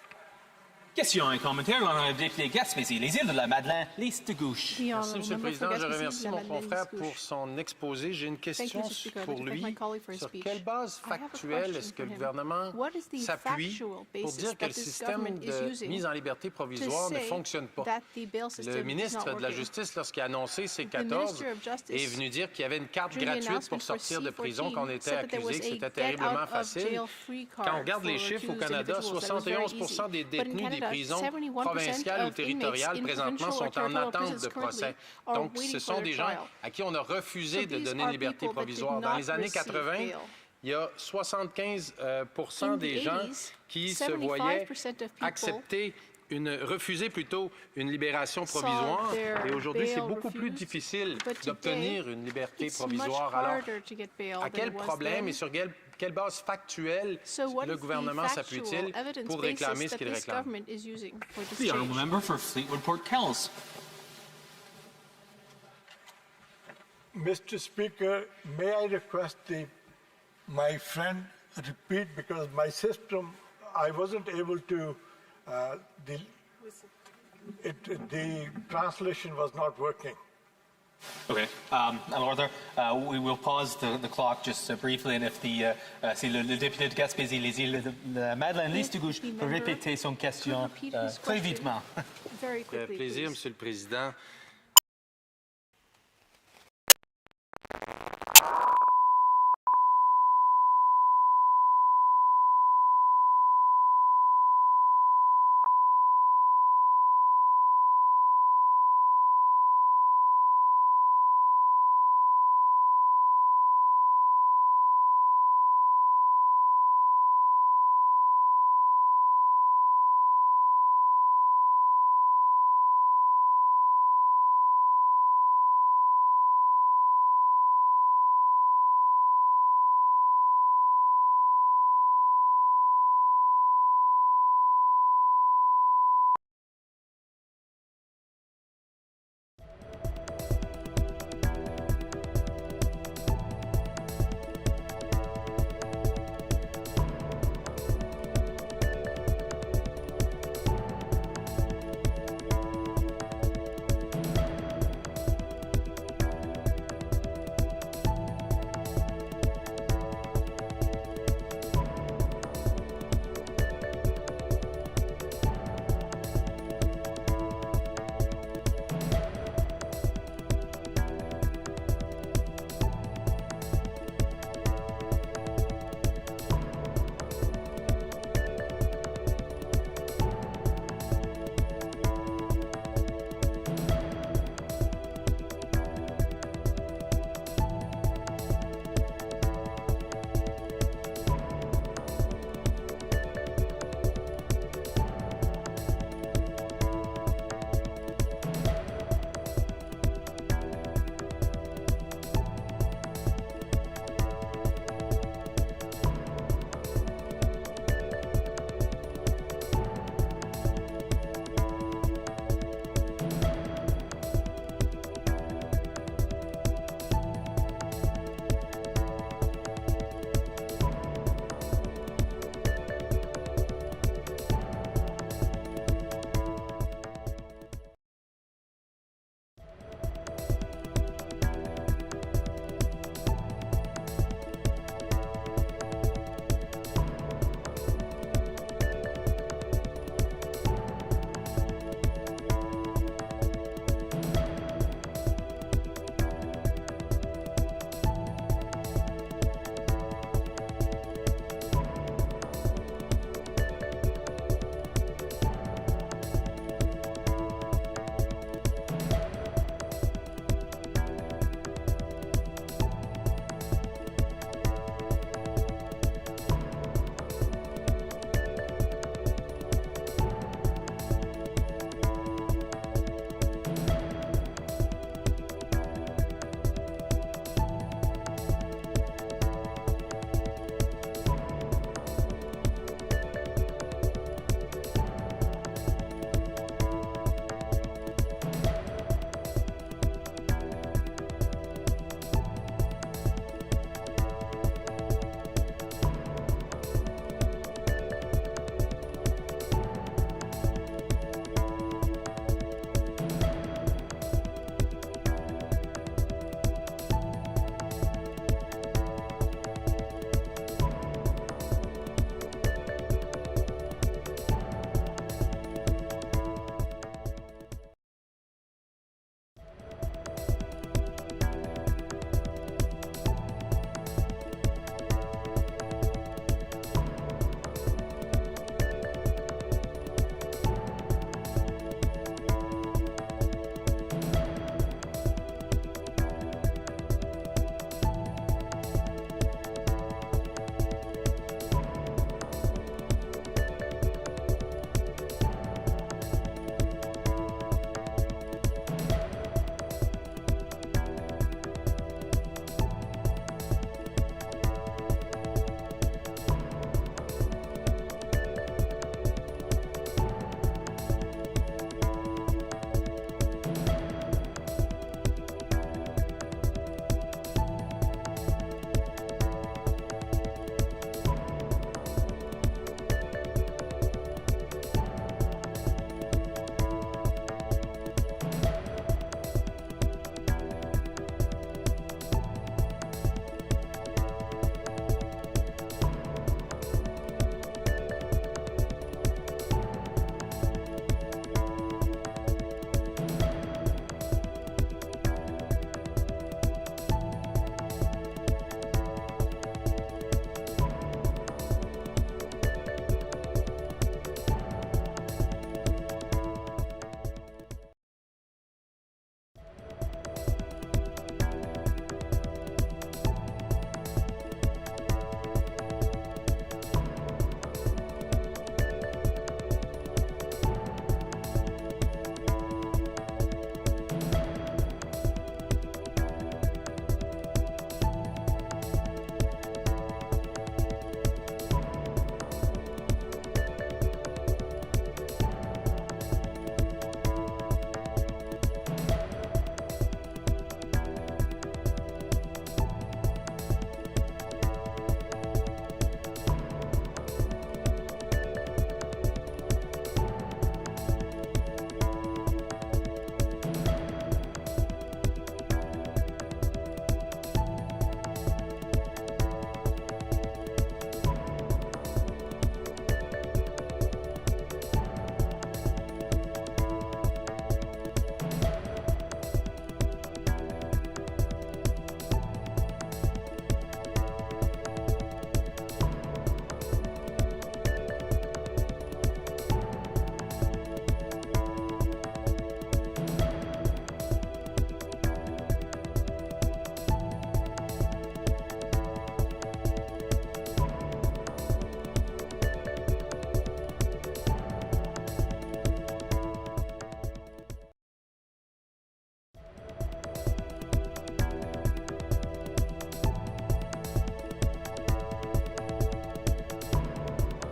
Question et commentaire, l'honorable député Gaspésie, les îles de la Madeleine, liste de gauche. Merci, M. le Président. Je remercie mon confrère pour son exposé. J'ai une question pour lui. Sur quelle base factuelle est-ce que le gouvernement s'appuie pour dire que le système de mise en liberté provisoire ne fonctionne pas? Le ministre de la Justice, lorsqu'il a annoncé C-14, est venu dire qu'il y avait une carte gratuite pour sortir de prison, qu'on était accusé, que c'était terriblement facile. Quand on regarde les chiffres au Canada, 71% des détenus des prisons provinciales ou territoriales présentement sont en attente de procès. Donc, ce sont des gens à qui on a refusé de donner une liberté provisoire. Dans les années 80, il y a 75% des gens qui se voyaient refuser plutôt une libération provisoire. Et aujourd'hui, c'est beaucoup plus difficile d'obtenir une liberté provisoire. Alors, à quel problème et sur quelle base factuelle le gouvernement s'appuie-t-il pour réclamer ce qu'il réclame? The honourable member for Fleetwood Port Kells. Mr. Speaker, may I request my friend repeat, because my system, I wasn't able to, the translation was not working. Okay. Alors, we will pause the clock just briefly, and if si le député de Gaspésie, les îles de la Madeleine, liste de gauche, peut répéter son question très vitement. Plaisir, M. le Président.